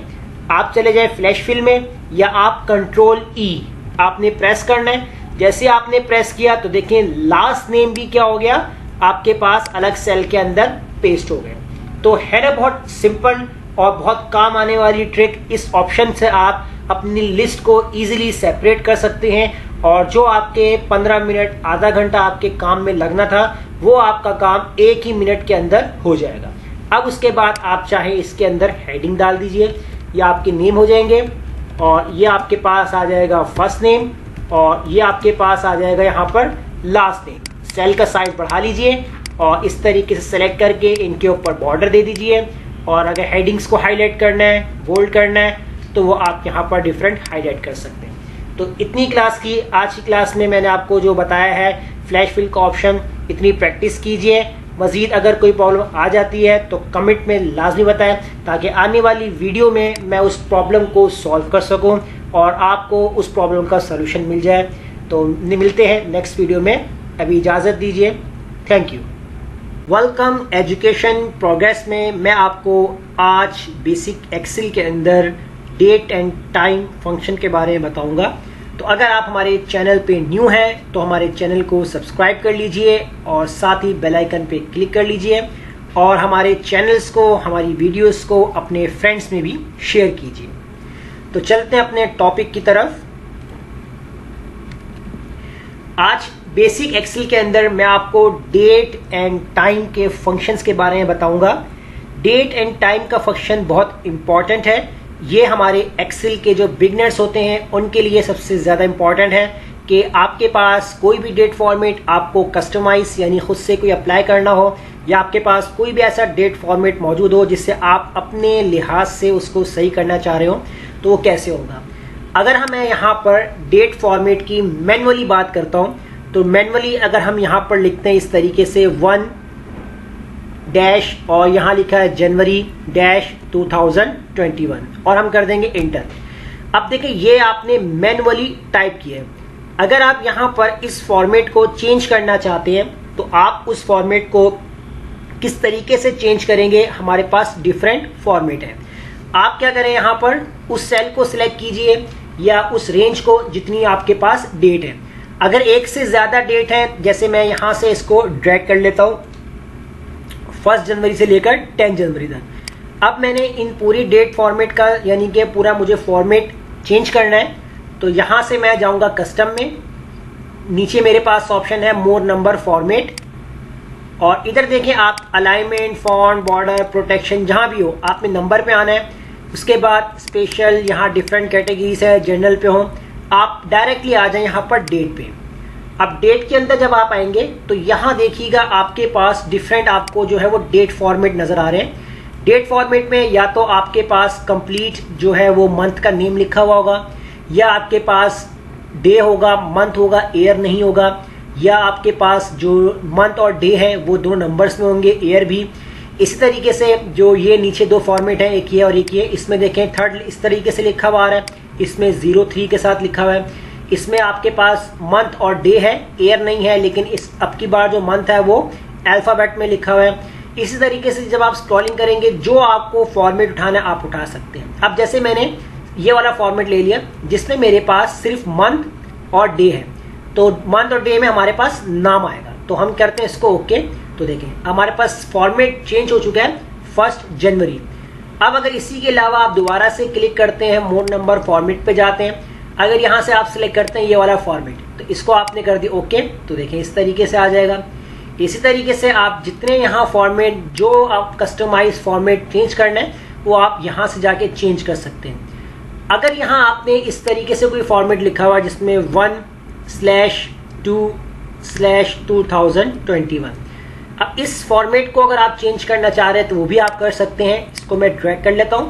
आप चले जाए फ्लैश फिल में या आप कंट्रोल ई आपने प्रेस करना है। जैसे आपने प्रेस किया तो देखिए लास्ट नेम भी क्या हो गया, आपके पास अलग सेल के अंदर पेस्ट हो गया। तो है ना बहुत सिंपल और बहुत काम आने वाली ट्रिक। इस ऑप्शन से आप अपनी लिस्ट को इजीली सेपरेट कर सकते हैं और जो आपके 15 मिनट, आधा घंटा आपके काम में लगना था, वो आपका काम एक ही मिनट के अंदर हो जाएगा। अब उसके बाद आप चाहे इसके अंदर हेडिंग डाल दीजिए, ये आपके नेम हो जाएंगे और ये आपके पास आ जाएगा फर्स्ट नेम और ये आपके पास आ जाएगा यहाँ पर लास्ट नेम। सेल का साइज बढ़ा लीजिए और इस तरीके से सेलेक्ट करके इनके ऊपर बॉर्डर दे दीजिए। और अगर हेडिंग्स को हाईलाइट करना है, बोल्ड करना है, तो वो आप यहाँ पर डिफरेंट हाईलाइट कर सकते हैं। तो इतनी क्लास की, आज की क्लास में मैंने आपको जो बताया है फ्लैश फिल का ऑप्शन, इतनी प्रैक्टिस कीजिए। मजीद अगर कोई प्रॉब्लम आ जाती है तो कमेंट में लाजमी बताएं, ताकि आने वाली वीडियो में मैं उस प्रॉब्लम को सॉल्व कर सकूं और आपको उस प्रॉब्लम का सलूशन मिल जाए। तो मिलते हैं नेक्स्ट वीडियो में। अभी इजाज़त दीजिए। Thank you. Welcome education progress में मैं आपको आज बेसिक एक्सेल के अंदर डेट एंड टाइम फंक्शन के बारे में बताऊंगा। तो अगर आप हमारे चैनल पे न्यू हैं तो हमारे चैनल को सब्सक्राइब कर लीजिए और साथ ही बेल आइकन पे क्लिक कर लीजिए और हमारे चैनल्स को, हमारी वीडियोस को अपने फ्रेंड्स में भी शेयर कीजिए। तो चलते हैं अपने टॉपिक की तरफ। आज बेसिक एक्सेल के अंदर मैं आपको डेट एंड टाइम के फंक्शंस के बारे में बताऊंगा। डेट एंड टाइम का फंक्शन बहुत इंपॉर्टेंट है। ये हमारे एक्सेल के जो बिगनर्स होते हैं उनके लिए सबसे ज़्यादा इंपॉर्टेंट है कि आपके पास कोई भी डेट फॉर्मेट आपको कस्टमाइज यानी खुद से कोई अप्लाई करना हो या आपके पास कोई भी ऐसा डेट फॉर्मेट मौजूद हो जिससे आप अपने लिहाज से उसको सही करना चाह रहे हो तो वो कैसे होगा। अगर मैं यहाँ पर डेट फॉर्मेट की मैनुअली बात करता हूँ तो मैनुअली अगर हम यहाँ पर लिखते हैं इस तरीके से 1 डैश और यहाँ लिखा है जनवरी डैश 2021 और हम कर देंगे इंटर। अब देखिए ये आपने मैनुअली टाइप किया है। अगर आप यहाँ पर इस फॉर्मेट को चेंज करना चाहते हैं तो आप उस फॉर्मेट को किस तरीके से चेंज करेंगे, हमारे पास डिफरेंट फॉर्मेट है। आप क्या करें, यहाँ पर उस सेल को सिलेक्ट कीजिए या उस रेंज को जितनी आपके पास डेट है। अगर एक से ज्यादा डेट है, जैसे मैं यहां से इसको ड्रैग कर लेता हूं 1 जनवरी से लेकर 10 जनवरी तक। अब मैंने इन पूरी डेट फॉर्मेट का यानी कि पूरा मुझे फॉर्मेट चेंज करना है तो यहां से मैं जाऊंगा कस्टम में। नीचे मेरे पास ऑप्शन है मोर नंबर फॉर्मेट और इधर देखें आप अलाइनमेंट, फॉन्ट, बॉर्डर, प्रोटेक्शन जहां भी हो आपने नंबर पे आना है। उसके बाद स्पेशल, यहाँ डिफरेंट कैटेगरीज है, जनरल पे हो, आप डायरेक्टली आ जाए यहाँ पर डेट पे। अब डेट के अंदर जब आप आएंगे तो यहाँ देखिएगा आपके पास डिफरेंट आपको जो है वो डेट फॉर्मेट नजर आ रहे हैं। डेट फॉर्मेट में या तो आपके पास कंप्लीट जो है वो मंथ का नेम लिखा हुआ होगा या आपके पास डे होगा, मंथ होगा, ईयर नहीं होगा, या आपके पास जो मंथ और डे है वो दो नंबर्स में होंगे, ईयर भी। इसी तरीके से जो ये नीचे दो फॉर्मेट है, एक ये और एक ये, इसमें देखें थर्ड इस तरीके से लिखा हुआ आ रहा है, इसमें 03 के साथ लिखा हुआ है। इसमें आपके पास मंथ और डे है, ईयर नहीं है, लेकिन इस अब की बार जो मंथ है वो अल्फाबेट में लिखा हुआ है। इसी तरीके से जब आप स्क्रॉलिंग करेंगे जो आपको फॉर्मेट उठाना है आप उठा सकते हैं। अब जैसे मैंने ये वाला फॉर्मेट ले लिया जिसमें मेरे पास सिर्फ मंथ और डे है तो मंथ और डे में हमारे पास नाम आएगा। तो हम करते हैं इसको ओके। तो देखें हमारे पास फॉर्मेट चेंज हो चुका है 1 जनवरी। अब अगर इसी के अलावा आप दोबारा से क्लिक करते हैं मोर नंबर फॉर्मेट पे जाते हैं, अगर यहां से आप सिलेक्ट करते हैं ये वाला फॉर्मेट तो इसको आपने कर दिया ओके। तो देखें इस तरीके से आ जाएगा। इसी तरीके से आप जितने यहाँ फॉर्मेट जो आप कस्टमाइज फॉर्मेट चेंज करना है वो आप यहां से जाके चेंज कर सकते हैं। अगर यहाँ आपने इस तरीके से कोई फॉर्मेट लिखा हुआ जिसमें 1/2/2021, अब इस फॉर्मेट को अगर आप चेंज करना चाह रहे हैं तो वो भी आप कर सकते हैं। इसको मैं ड्रैग कर लेता हूं।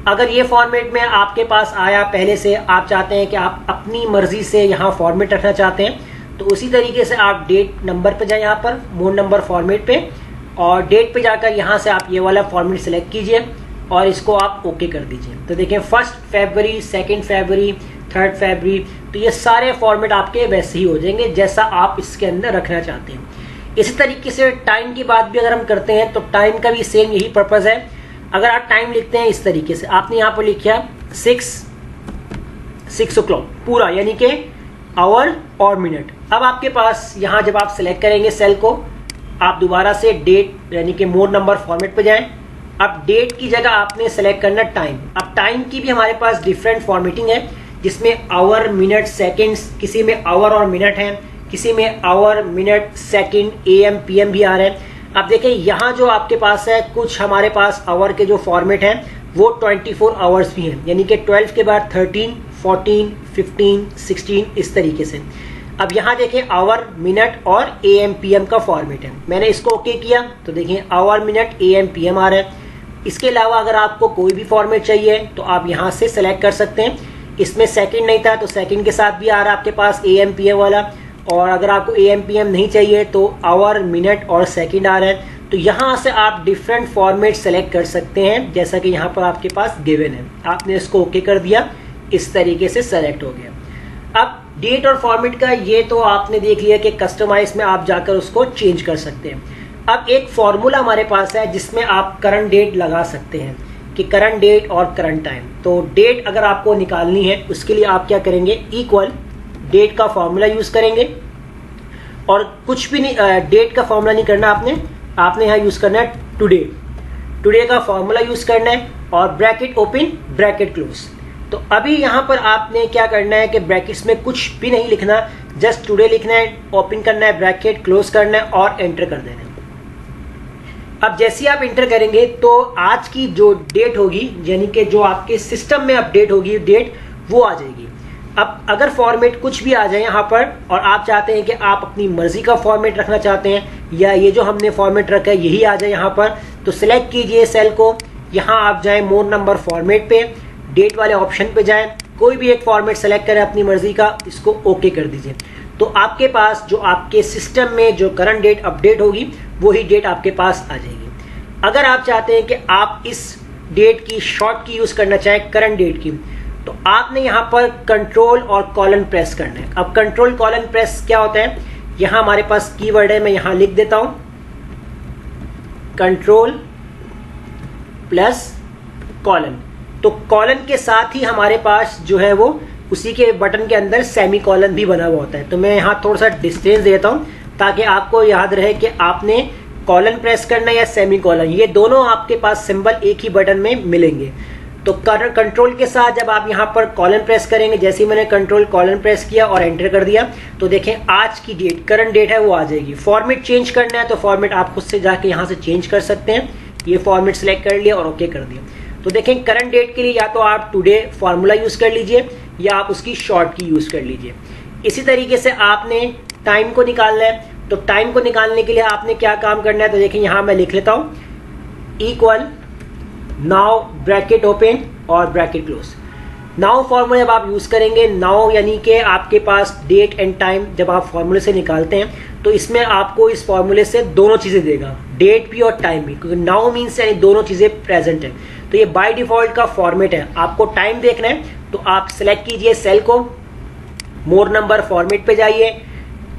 अगर ये फॉर्मेट में आपके पास आया पहले से, आप चाहते हैं कि आप अपनी मर्जी से यहाँ फॉर्मेट रखना चाहते हैं तो उसी तरीके से आप डेट नंबर पे जाए, यहाँ पर मोर नंबर फॉर्मेट पे, और डेट पे जाकर यहाँ से आप ये वाला फॉर्मेट सेलेक्ट कीजिए और इसको आप ओके कर दीजिए। तो देखें 1 फरवरी, 2 फरवरी, 3 फरवरी, तो ये सारे फॉर्मेट आपके वैसे ही हो जाएंगे जैसा आप इसके अंदर रखना चाहते हैं। इसी तरीके से टाइम की बात भी अगर हम करते हैं तो टाइम का भी सेम यही पर्पज है। अगर आप टाइम लिखते हैं इस तरीके से, आपने यहाँ पर लिखा 6 o'clock पूरा यानी कि आवर और मिनट। अब आपके पास यहाँ जब आप सिलेक्ट करेंगे सेल को, आप दोबारा से डेट यानी कि मोर नंबर फॉर्मेट पे जाएं। अब डेट की जगह आपने सेलेक्ट करना टाइम। अब टाइम की भी हमारे पास डिफरेंट फॉर्मेटिंग है जिसमें आवर, मिनट, सेकेंड्स, किसी में आवर और मिनट है, किसी में hour, minute, second, AM, PM भी आ रहे हैं। अब देखें यहाँ जो आपके पास है कुछ हमारे पास आवर के जो फॉर्मेट है वो 24 आवर्स भी हैं, यानी कि 12 के बाद 13, 14, 15, 16 इस तरीके से। अब यहाँ देखें आवर, मिनट और AM, PM का फॉर्मेट है। मैंने इसको ओके किया तो देखिए आवर, मिनट, AM, PM आ रहा है। इसके अलावा अगर आपको कोई भी फॉर्मेट चाहिए तो आप यहाँ से सेलेक्ट कर सकते हैं। इसमें सेकंड नहीं था तो सेकंड के साथ भी आ रहा है आपके पास AM, PM वाला, और अगर आपको AM, PM नहीं चाहिए तो आवर, मिनट और सेकंड आ रहा है। तो यहाँ से आप डिफरेंट फॉर्मेट सेलेक्ट कर सकते हैं जैसा कि यहाँ पर आपके पास गिवन है। आपने इसको ओके कर दिया, इस तरीके से सेलेक्ट हो गया। अब डेट और फॉर्मेट का ये तो आपने देख लिया कि कस्टमाइज में आप जाकर उसको चेंज कर सकते हैं। अब एक फॉर्मूला हमारे पास है जिसमें आप करंट डेट लगा सकते हैं कि करंट डेट और करंट टाइम। तो डेट अगर आपको निकालनी है उसके लिए आप क्या करेंगे, इक्वल डेट का फॉर्मूला यूज करेंगे और कुछ भी नहीं, डेट का फॉर्मूला नहीं करना आपने यहाँ यूज करना है टुडे का फॉर्मूला यूज करना है और ब्रैकेट ओपन ब्रैकेट क्लोज। तो अभी यहाँ पर आपने क्या करना है कि ब्रैकेट्स में कुछ भी नहीं लिखना, जस्ट टुडे लिखना है, ओपन करना है ब्रैकेट, क्लोज करना है और एंटर कर देना है। अब जैसे आप इंटर करेंगे तो आज की जो डेट होगी यानी कि जो आपके सिस्टम में अपडेट होगी डेट, वो आ जाएगी। अब अगर फॉर्मेट कुछ भी आ जाए यहाँ पर और आप चाहते हैं कि आप अपनी मर्जी का फॉर्मेट रखना चाहते हैं या ये जो हमने फॉर्मेट रखा है यही आ जाए यहाँ पर, तो सिलेक्ट कीजिए सेल को, यहाँ आप जाएं मोर नंबर फॉर्मेट पे, डेट वाले ऑप्शन पे जाएं, कोई भी एक फॉर्मेट सेलेक्ट करें अपनी मर्जी का, इसको ओके कर दीजिए। तो आपके पास जो आपके सिस्टम में जो करंट डेट अपडेट होगी वही डेट आपके पास आ जाएगी। अगर आप चाहते हैं कि आप इस डेट की शॉर्ट की यूज करना चाहें करंट डेट की, तो आपने यहां पर कंट्रोल और कॉलन प्रेस करना है। अब कंट्रोल कॉलन प्रेस क्या होता है, यहां हमारे पास कीवर्ड है, मैं यहां लिख देता हूं कंट्रोल प्लस कॉलन। तो कॉलन के साथ ही हमारे पास जो है वो उसी के बटन के अंदर सेमी कॉलन भी बना हुआ होता है। तो मैं यहां थोड़ा सा डिस्टेंस देता हूं ताकि आपको याद रहे कि आपने कॉलन प्रेस करना या सेमी कॉलन, ये दोनों आपके पास सिंबल एक ही बटन में मिलेंगे। तो कंट्रोल के साथ जब आप यहाँ पर कॉलन प्रेस करेंगे, जैसे ही मैंने कंट्रोल कॉलन प्रेस किया और एंटर कर दिया, तो देखें आज की डेट करंट डेट है वो आ जाएगी। फॉर्मेट चेंज करना है तो फॉर्मेट आप खुद से जाके यहाँ से चेंज कर सकते हैं। ये फॉर्मेट सिलेक्ट कर लिया और ओके कर दिया। तो देखें करंट डेट के लिए या तो आप टुडे फॉर्मूला यूज कर लीजिए या आप उसकी शॉर्ट की यूज कर लीजिए। इसी तरीके से आपने टाइम को निकालना है, तो टाइम को निकालने के लिए आपने क्या काम करना है, तो देखिए यहां मैं लिख लेता हूं इक्वल नाउ ब्रैकेट ओपन और ब्रैकेट क्लोज। नाउ फॉर्मूला जब आप यूज करेंगे, नाउ यानी कि आपके पास डेट एंड टाइम जब आप फॉर्मूले से निकालते हैं तो इसमें आपको इस फॉर्मूले से दोनों चीजें देगा, डेट भी और टाइम भी, क्योंकि नाउ मीन्स यानी दोनों चीजें प्रेजेंट है। तो ये बाय डिफॉल्ट का फॉर्मेट है। आपको टाइम देखना है तो आप सिलेक्ट कीजिए सेल को, मोर नंबर फॉर्मेट पे जाइए,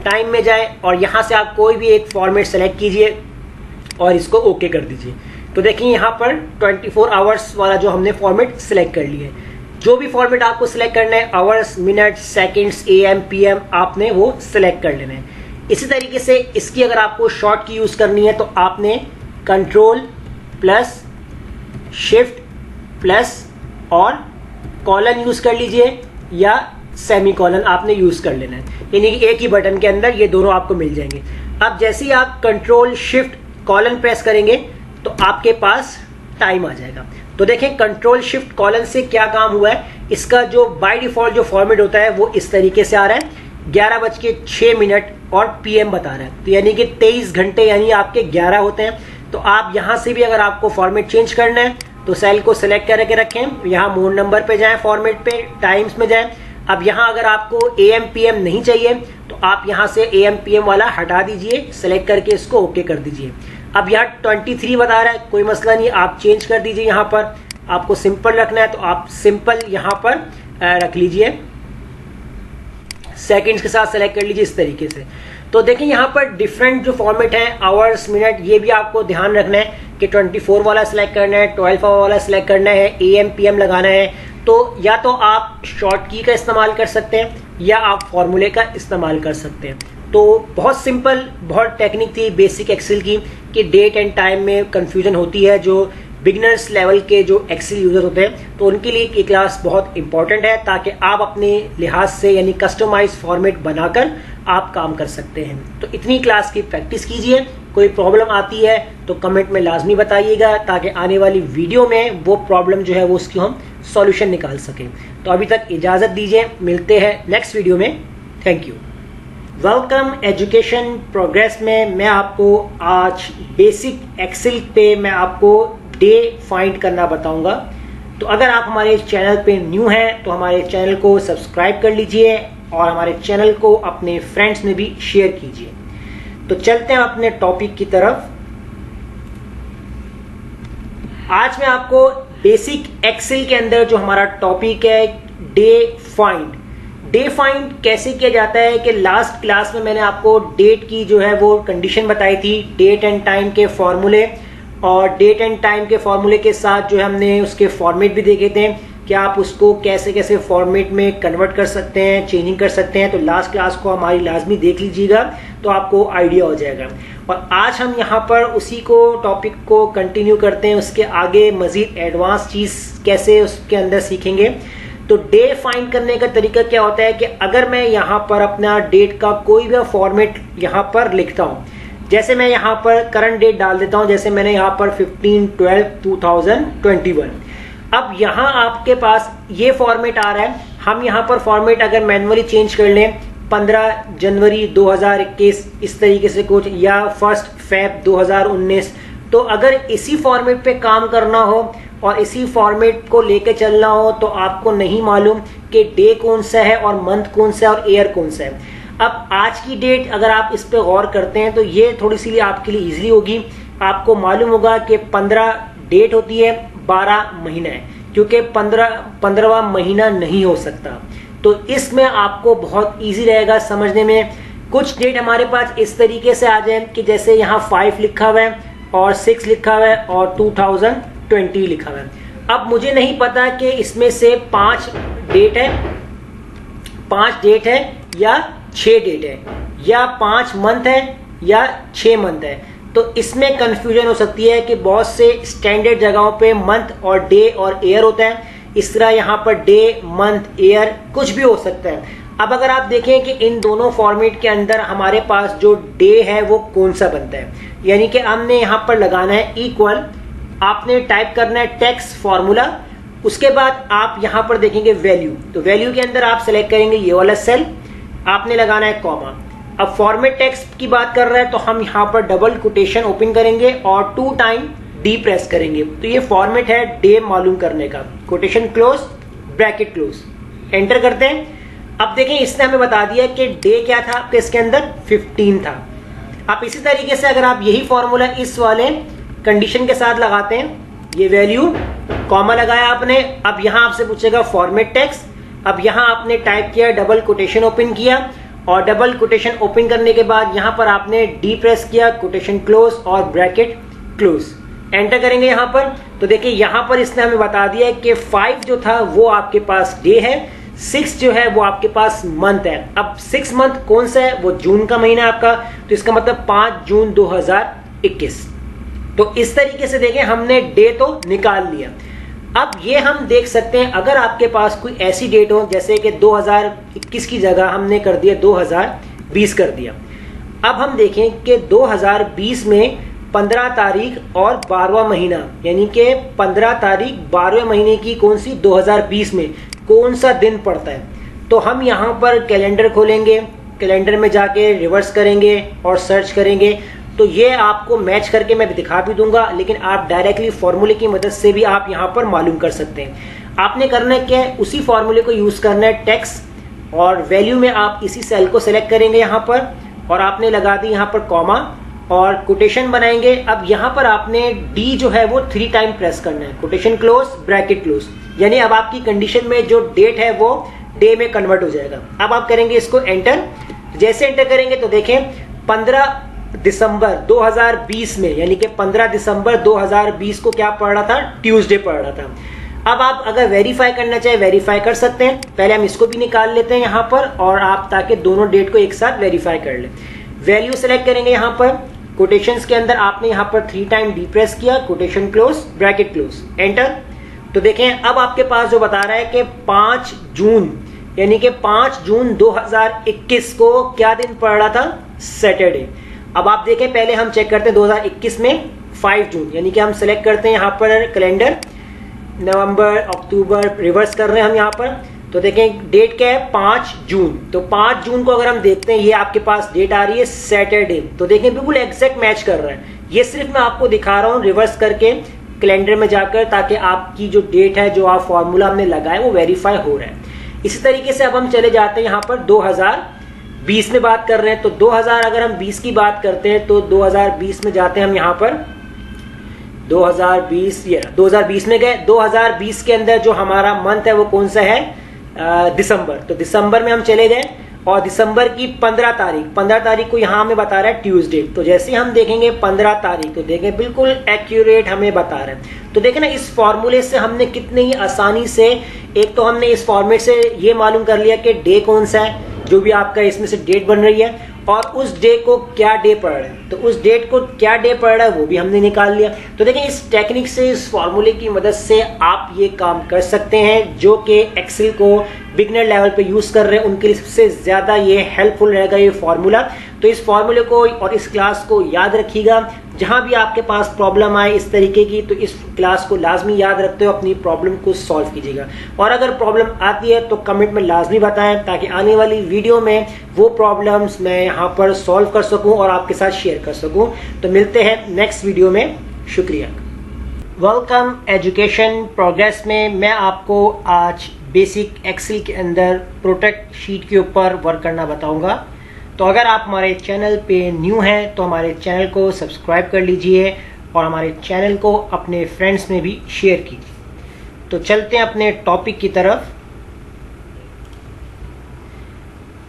टाइम में जाए और यहां से आप कोई भी एक फॉर्मेट सेलेक्ट कीजिए और इसको ओके कर दीजिए। तो देखिए यहाँ पर 24 आवर्स वाला जो हमने फॉर्मेट सिलेक्ट कर लिया है। जो भी फॉर्मेट आपको सिलेक्ट करना है, hours, minute, seconds, AM, PM, आपने वो सिलेक्ट कर लेना है। इसी तरीके से इसकी अगर आपको शॉर्ट की यूज करनी है तो आपने कंट्रोल प्लस शिफ्ट प्लस और कॉलन यूज कर लीजिए या सेमी कॉलन आपने यूज कर लेना है, यानी कि एक ही बटन के अंदर ये दोनों आपको मिल जाएंगे। अब जैसे ही आप कंट्रोल शिफ्ट कॉलन प्रेस करेंगे तो आपके पास टाइम आ जाएगा। तो देखें कंट्रोल शिफ्ट कॉलन से क्या काम हुआ है, इसका जो बाय डिफॉल्ट जो फॉर्मेट होता है वो इस तरीके से आ रहा है, 11:06 और PM बता रहा है। तो यानी कि 23 घंटे यानी आपके 11 होते हैं। तो आप यहां से भी अगर आपको फॉर्मेट चेंज करना है तो सेल को सिलेक्ट करके रखें, यहाँ मोर नंबर पे जाएं, फॉर्मेट पे टाइम्स में जाएं। अब यहाँ अगर आपको AM PM नहीं चाहिए तो आप यहाँ से AM PM वाला हटा दीजिए, सिलेक्ट करके इसको ओके कर दीजिए। अब यहाँ 23 बता रहा है, कोई मसला नहीं, आप चेंज कर दीजिए। यहाँ पर आपको सिंपल रखना है तो आप सिंपल यहाँ पर रख लीजिए, सेकंड्स के साथ सेलेक्ट कर लीजिए इस तरीके से। तो देखिए यहाँ पर डिफरेंट जो फॉर्मेट है, आवर्स, मिनट, ये भी आपको ध्यान रखना है कि 24 वाला सिलेक्ट करना है, 12 आवर वाला सिलेक्ट करना है, AM PM लगाना है। तो या तो आप शॉर्ट की का इस्तेमाल कर सकते हैं या आप फॉर्मूले का इस्तेमाल कर सकते हैं। तो बहुत सिंपल, बहुत टेक्निक थी बेसिक एक्सेल की कि डेट एंड टाइम में कंफ्यूजन होती है। जो बिगिनर्स लेवल के जो एक्सेल यूजर होते हैं तो उनके लिए ये क्लास बहुत इंपॉर्टेंट है ताकि आप अपने लिहाज से यानी कस्टमाइज फॉर्मेट बनाकर आप काम कर सकते हैं। तो इतनी क्लास की प्रैक्टिस कीजिए। कोई प्रॉब्लम आती है तो कमेंट में लाजमी बताइएगा ताकि आने वाली वीडियो में वो प्रॉब्लम जो है वो उसकी हम सॉल्यूशन निकाल सकें। तो अभी तक इजाजत दीजिए, मिलते हैं नेक्स्ट वीडियो में। Thank you. Welcome education progress में मैं आपको आज बेसिक एक्सेल पे मैं आपको डे फाइंड करना बताऊंगा। तो अगर आप हमारे चैनल पे न्यू हैं तो हमारे चैनल को सब्सक्राइब कर लीजिए और हमारे चैनल को अपने फ्रेंड्स में भी शेयर कीजिए। तो चलते हैं अपने टॉपिक की तरफ। आज मैं आपको बेसिक एक्सेल के अंदर जो हमारा टॉपिक है डे फाइंड, डे फाइंड कैसे किया जाता है कि लास्ट क्लास में मैंने आपको डेट की जो है वो कंडीशन बताई थी, डेट एंड टाइम के फॉर्मूले, और डेट एंड टाइम के फॉर्मूले के साथ जो हमने उसके फॉर्मेट भी देखे थे कि आप उसको कैसे कैसे फॉर्मेट में कन्वर्ट कर सकते हैं, चेंजिंग कर सकते हैं। तो लास्ट क्लास को हमारी लाजमी देख लीजिएगा तो आपको आइडिया हो जाएगा। और आज हम यहाँ पर उसी को टॉपिक को कंटिन्यू करते हैं, उसके आगे मजीद एडवांस चीज़ कैसे उसके अंदर सीखेंगे। तो डे फाइंड करने का तरीका क्या होता है कि अगर मैं यहाँ पर अपना डेट का कोई भी फॉर्मेट यहाँ पर लिखता हूँ, जैसे मैं यहाँ पर करंट डेट डाल देता हूँ, जैसे मैंने यहाँ पर 15/12/2021। अब यहाँ आपके पास ये फॉर्मेट आ रहा है। हम यहाँ पर फॉर्मेट अगर मैनुअली चेंज कर लें 15 जनवरी 2021 इस तरीके से कुछ, या 1 फरवरी 2019, तो अगर इसी फॉर्मेट पे काम करना हो और इसी फॉर्मेट को लेके चलना हो तो आपको नहीं मालूम कि डे कौन सा है और मंथ कौन सा है और ईयर कौन सा है। अब आज की डेट अगर आप इस पे गौर करते हैं तो ये थोड़ी सी आपके लिए इजीली होगी। आपको मालूम होगा कि 15 डेट होती है, 12 महीना है, क्योंकि 15वां महीना नहीं हो सकता। तो इसमें आपको बहुत इजी रहेगा समझने में। कुछ डेट हमारे पास इस तरीके से आ जाए कि जैसे यहाँ 5 लिखा हुआ है और 6 लिखा हुआ है और 2020 लिखा हुआ है। अब मुझे नहीं पता कि इसमें से 5 डेट है या 6 डेट है, या 5 मंथ है या 6 मंथ है। तो इसमें कंफ्यूजन हो सकती है कि बहुत से स्टैंडर्ड जगहों पे मंथ और डे और ईयर होता है, इस तरह यहाँ पर डे, मंथ, ईयर कुछ भी हो सकता है। अब अगर आप देखें कि इन दोनों फॉर्मेट के अंदर हमारे पास जो डे है वो कौन सा बनता है, यानी कि हमने यहाँ पर लगाना है इक्वल, आपने टाइप करना है टेक्स्ट फॉर्मूला, उसके बाद आप यहाँ पर देखेंगे वैल्यू। तो वैल्यू के अंदर आप सेलेक्ट करेंगे ये वाला सेल, आपने लगाना है कॉमा। अब फॉर्मेट टेक्स्ट की बात कर रहा है तो हम यहाँ पर डबल कोटेशन ओपन करेंगे और 2 टाइम डी प्रेस करेंगे। तो ये फॉर्मेट है डे मालूम करने का, quotation close, bracket close, enter करते हैं। अब देखें इसने हमें बता दिया कि डे क्या था आपके इसके अंदर 15 था। अब इसी तरीके से अगर आप यही फॉर्मूला इस वाले कंडीशन के साथ लगाते हैं, ये वैल्यू कॉमा लगाया आपने, अब यहां आपसे पूछेगा फॉर्मेट टेक्स्ट। अब यहां आपने टाइप किया, डबल कोटेशन ओपन किया, और डबल कोटेशन ओपन करने के बाद यहां पर आपने डी प्रेस किया, कोटेशन क्लोज और ब्रैकेट क्लोज, एंटर करेंगे यहां पर। तो देखिए यहां पर इसने हमें बता दिया कि 5 जो था वो आपके पास डे है, 6 जो है वो आपके पास मंथ है। अब 6 मंथ कौन सा है, वो जून का महीना आपका, तो इसका मतलब 5 जून 2021। तो इस तरीके से देखें हमने डे तो निकाल लिया। अब ये हम देख सकते हैं अगर आपके पास कोई ऐसी डेट हो जैसे कि 2021 की जगह हमने कर दिया 2020 कर दिया। अब हम देखें कि 2020 में 15 तारीख और 12वां महीना, यानी कि 15 तारीख 12वें महीने की कौन सी 2020 में कौन सा दिन पड़ता है। तो हम यहाँ पर कैलेंडर खोलेंगे, कैलेंडर में जाके रिवर्स करेंगे और सर्च करेंगे। तो ये आपको मैच करके मैं दिखा भी दूंगा, लेकिन आप डायरेक्टली फॉर्मूले की मदद से भी आप यहाँ पर मालूम कर सकते हैं। आपने करना क्या है, उसी फॉर्मूले को यूज करना है, टेक्स्ट, और वैल्यू में आप इसी सेल को सिलेक्ट करेंगे यहाँ पर, और आपने लगा दी यहाँ पर कॉमा और कोटेशन बनाएंगे। अब यहाँ पर आपने डी जो है वो 3 टाइम प्रेस करना है, कोटेशन क्लोज, ब्रैकेट क्लोज, यानी अब आपकी कंडीशन में जो डेट है वो डे में कन्वर्ट हो जाएगा। अब आप करेंगे इसको एंटर। जैसे एंटर करेंगे तो देखें 15 दिसंबर 2020 में, यानी कि 15 दिसंबर 2020 को क्या पड़ रहा था, ट्यूसडे पड़ रहा था। अब आप अगर वेरीफाई करना चाहे वेरीफाई कर सकते हैं। पहले हम इसको भी निकाल लेते हैं यहाँ पर, और आप ताकि दोनों डेट को एक साथ वेरीफाई कर लें। वैल्यू सेलेक्ट करेंगे यहाँ पर, कोटेशंस के अंदर आपने यहाँ पर 3 टाइम डी प्रेस किया, quotation close, bracket close, enter. तो देखें अब आपके पास जो बता रहा है कि 5 जून, यानी कि 5 जून 2021 को क्या दिन पड़ रहा था, सैटरडे। अब आप देखें पहले हम चेक करते हैं 2021 में 5 जून, यानी कि हम सेलेक्ट करते हैं यहाँ पर कैलेंडर, नवंबर, अक्टूबर, रिवर्स कर रहे हैं हम यहाँ पर। तो देखें डेट क्या है, 5 जून। तो 5 जून को अगर हम देखते हैं, ये आपके पास डेट आ रही है सैटरडे। तो देखें बिल्कुल एग्जैक्ट मैच कर रहा है। ये सिर्फ मैं आपको दिखा रहा हूँ रिवर्स करके कैलेंडर में जाकर, ताकि आपकी जो डेट है, जो आप फॉर्मूला हमने लगाया वो वेरीफाई हो रहा है। इसी तरीके से अब हम चले जाते हैं यहाँ पर 2020 में बात कर रहे हैं। तो 2000 अगर हम 20 की बात करते हैं तो 2020 में जाते हैं हम यहाँ पर 2020 में गए। 2020 के अंदर जो हमारा मंथ है वो कौन सा है, दिसंबर, तो दिसंबर में हम चले गए और दिसंबर की 15 तारीख को यहाँ हमें बता रहा है ट्यूसडे। तो जैसे ही हम देखेंगे 15 तारीख तो देखें बिल्कुल एक्यूरेट हमें बता रहा है। तो देखें ना, इस फॉर्मूले से हमने कितनी ही आसानी से, एक तो हमने इस फॉर्मेट से ये मालूम कर लिया कि डे कौन सा है, जो भी आपका इसमें से डेट बन रही है, और उस डे को क्या डे पड़ रहा है, तो उस डेट को क्या डे पड़ रहा है वो भी हमने निकाल लिया। तो देखें, इस टेक्निक से, इस फॉर्मूले की मदद से आप ये काम कर सकते हैं, जो कि एक्सेल को बिगनर लेवल पे यूज कर रहे हैं उनके लिए सबसे ज्यादा ये हेल्पफुल रहेगा ये फॉर्मूला। तो इस फॉर्मूले को और इस क्लास को याद रखिएगा। जहां भी आपके पास प्रॉब्लम आए इस तरीके की, तो इस क्लास को लाजमी याद रखते हो, अपनी प्रॉब्लम को सॉल्व कीजिएगा। और अगर प्रॉब्लम आती है तो कमेंट में लाजमी बताएं, ताकि आने वाली वीडियो में वो प्रॉब्लम्स मैं यहाँ पर सॉल्व कर सकूं और आपके साथ शेयर कर सकूं। तो मिलते हैं नेक्स्ट वीडियो में, शुक्रिया। वेलकम एजुकेशन प्रोग्रेस में मैं आपको आज बेसिक एक्सेल के अंदर प्रोटेक्ट शीट के ऊपर वर्क करना बताऊंगा। तो अगर आप हमारे चैनल पे न्यू हैं तो हमारे चैनल को सब्सक्राइब कर लीजिए और हमारे चैनल को अपने फ्रेंड्स में भी शेयर कीजिए। तो चलते हैं अपने टॉपिक की तरफ।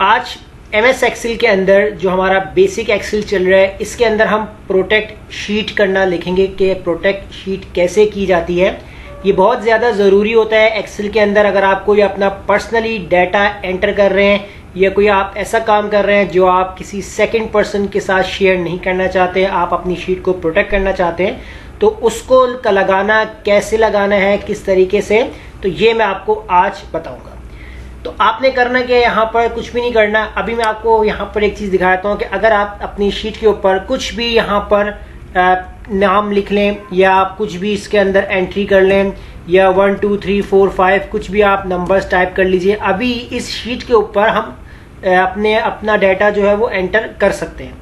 आज MS एक्सेल के अंदर जो हमारा बेसिक एक्सेल चल रहा है, इसके अंदर हम प्रोटेक्ट शीट करना लिखेंगे कि प्रोटेक्ट शीट कैसे की जाती है। ये बहुत ज़्यादा ज़रूरी होता है एक्सेल के अंदर। अगर आप कोई अपना पर्सनली डाटा एंटर कर रहे हैं या कोई आप ऐसा काम कर रहे हैं जो आप किसी सेकंड पर्सन के साथ शेयर नहीं करना चाहते, आप अपनी शीट को प्रोटेक्ट करना चाहते हैं, तो उसको लगाना, कैसे लगाना है, किस तरीके से, तो ये मैं आपको आज बताऊंगा। तो आपने करना क्या, यहाँ पर कुछ भी नहीं करना। अभी मैं आपको यहाँ पर एक चीज़ दिखाता हूँ कि अगर आप अपनी शीट के ऊपर कुछ भी यहाँ पर नाम लिख लें या आप कुछ भी इसके अंदर एंट्री कर लें, या 1 2 3 4 5 कुछ भी आप नंबर्स टाइप कर लीजिए। अभी इस शीट के ऊपर हम अपना डाटा जो है वो एंटर कर सकते हैं,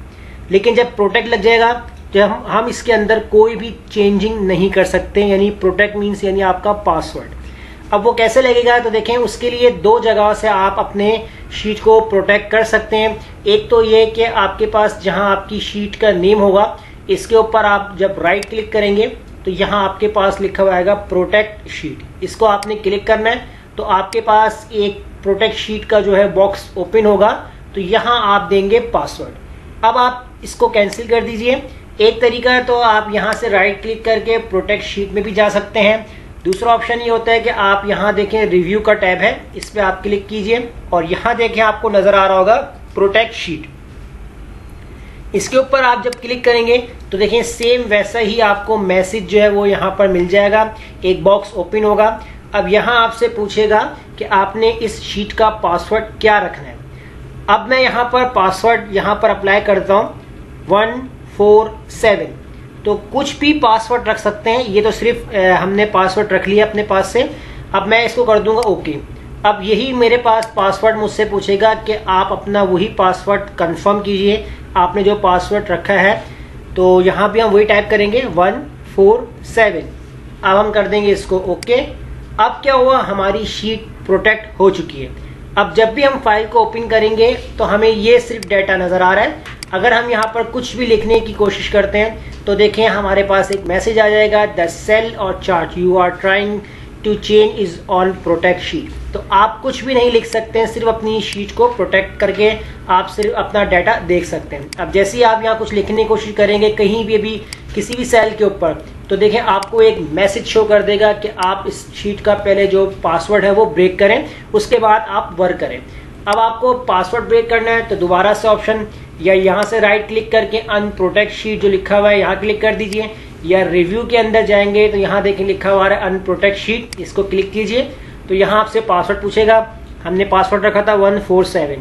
लेकिन जब प्रोटेक्ट लग जाएगा, जब हम इसके अंदर कोई भी चेंजिंग नहीं कर सकते, यानी प्रोटेक्ट मीन्स यानी आपका पासवर्ड। अब वो कैसे लगेगा, तो देखें, उसके लिए दो जगह से आप अपने शीट को प्रोटेक्ट कर सकते हैं। एक तो ये कि आपके पास जहां आपकी शीट का नेम होगा, इसके ऊपर आप जब राइट क्लिक करेंगे तो यहाँ आपके पास लिखा हुआ आएगा प्रोटेक्ट शीट। इसको आपने क्लिक करना है तो आपके पास एक प्रोटेक्ट शीट का जो है बॉक्स ओपन होगा। तो यहाँ आप देंगे पासवर्ड। अब आप इसको कैंसिल कर दीजिए। एक तरीका है तो आप यहाँ से राइट क्लिक करके प्रोटेक्ट शीट में भी जा सकते हैं। दूसरा ऑप्शन ये होता है कि आप यहाँ देखें रिव्यू का टैब है, इस पर आप क्लिक कीजिए और यहाँ देखें आपको नजर आ रहा होगा प्रोटेक्ट शीट। इसके ऊपर आप जब क्लिक करेंगे तो देखें सेम वैसा ही आपको मैसेज जो है वो यहाँ पर मिल जाएगा, एक बॉक्स ओपन होगा। अब यहाँ आपसे पूछेगा कि आपने इस शीट का पासवर्ड क्या रखना है। अब मैं यहाँ पर पासवर्ड यहाँ पर अप्लाई करता हूँ 147। तो कुछ भी पासवर्ड रख सकते हैं, ये तो सिर्फ हमने पासवर्ड रख लिया अपने पास से। अब मैं इसको कर दूंगा ओके। अब यही मेरे पास पासवर्ड मुझसे पूछेगा कि आप अपना वही पासवर्ड कंफर्म कीजिए, आपने जो पासवर्ड रखा है। तो यहाँ भी हम वही टाइप करेंगे 147। अब हम कर देंगे इसको ओके। अब क्या हुआ, हमारी शीट प्रोटेक्ट हो चुकी है। अब जब भी हम फाइल को ओपन करेंगे तो हमें ये सिर्फ डाटा नजर आ रहा है। अगर हम यहाँ पर कुछ भी लिखने की कोशिश करते हैं तो देखें हमारे पास एक मैसेज आ जाएगा, the cell or chart you are trying to change is on protect sheet. तो आप कुछ भी नहीं लिख सकते हैं, सिर्फ अपनी शीट को प्रोटेक्ट करके आप सिर्फ अपना डाटा देख सकते हैं। अब जैसे ही आप यहाँ कुछ लिखने की कोशिश करेंगे कहीं भी किसी भी सेल के ऊपर, तो देखें आपको एक मैसेज शो कर देगा कि आप इस शीट का पहले जो पासवर्ड है वो ब्रेक करें, उसके बाद आप वर्क करें। अब आपको पासवर्ड ब्रेक करना है तो दोबारा से ऑप्शन, या यहाँ से राइट क्लिक करके अनप्रोटेक्ट शीट जो लिखा हुआ है यहाँ क्लिक कर दीजिए, या रिव्यू के अंदर जाएंगे तो यहाँ देखें लिखा हुआ है अनप्रोटेक्ट शीट, इसको क्लिक कीजिए। तो यहाँ आपसे पासवर्ड पूछेगा, हमने पासवर्ड रखा था 147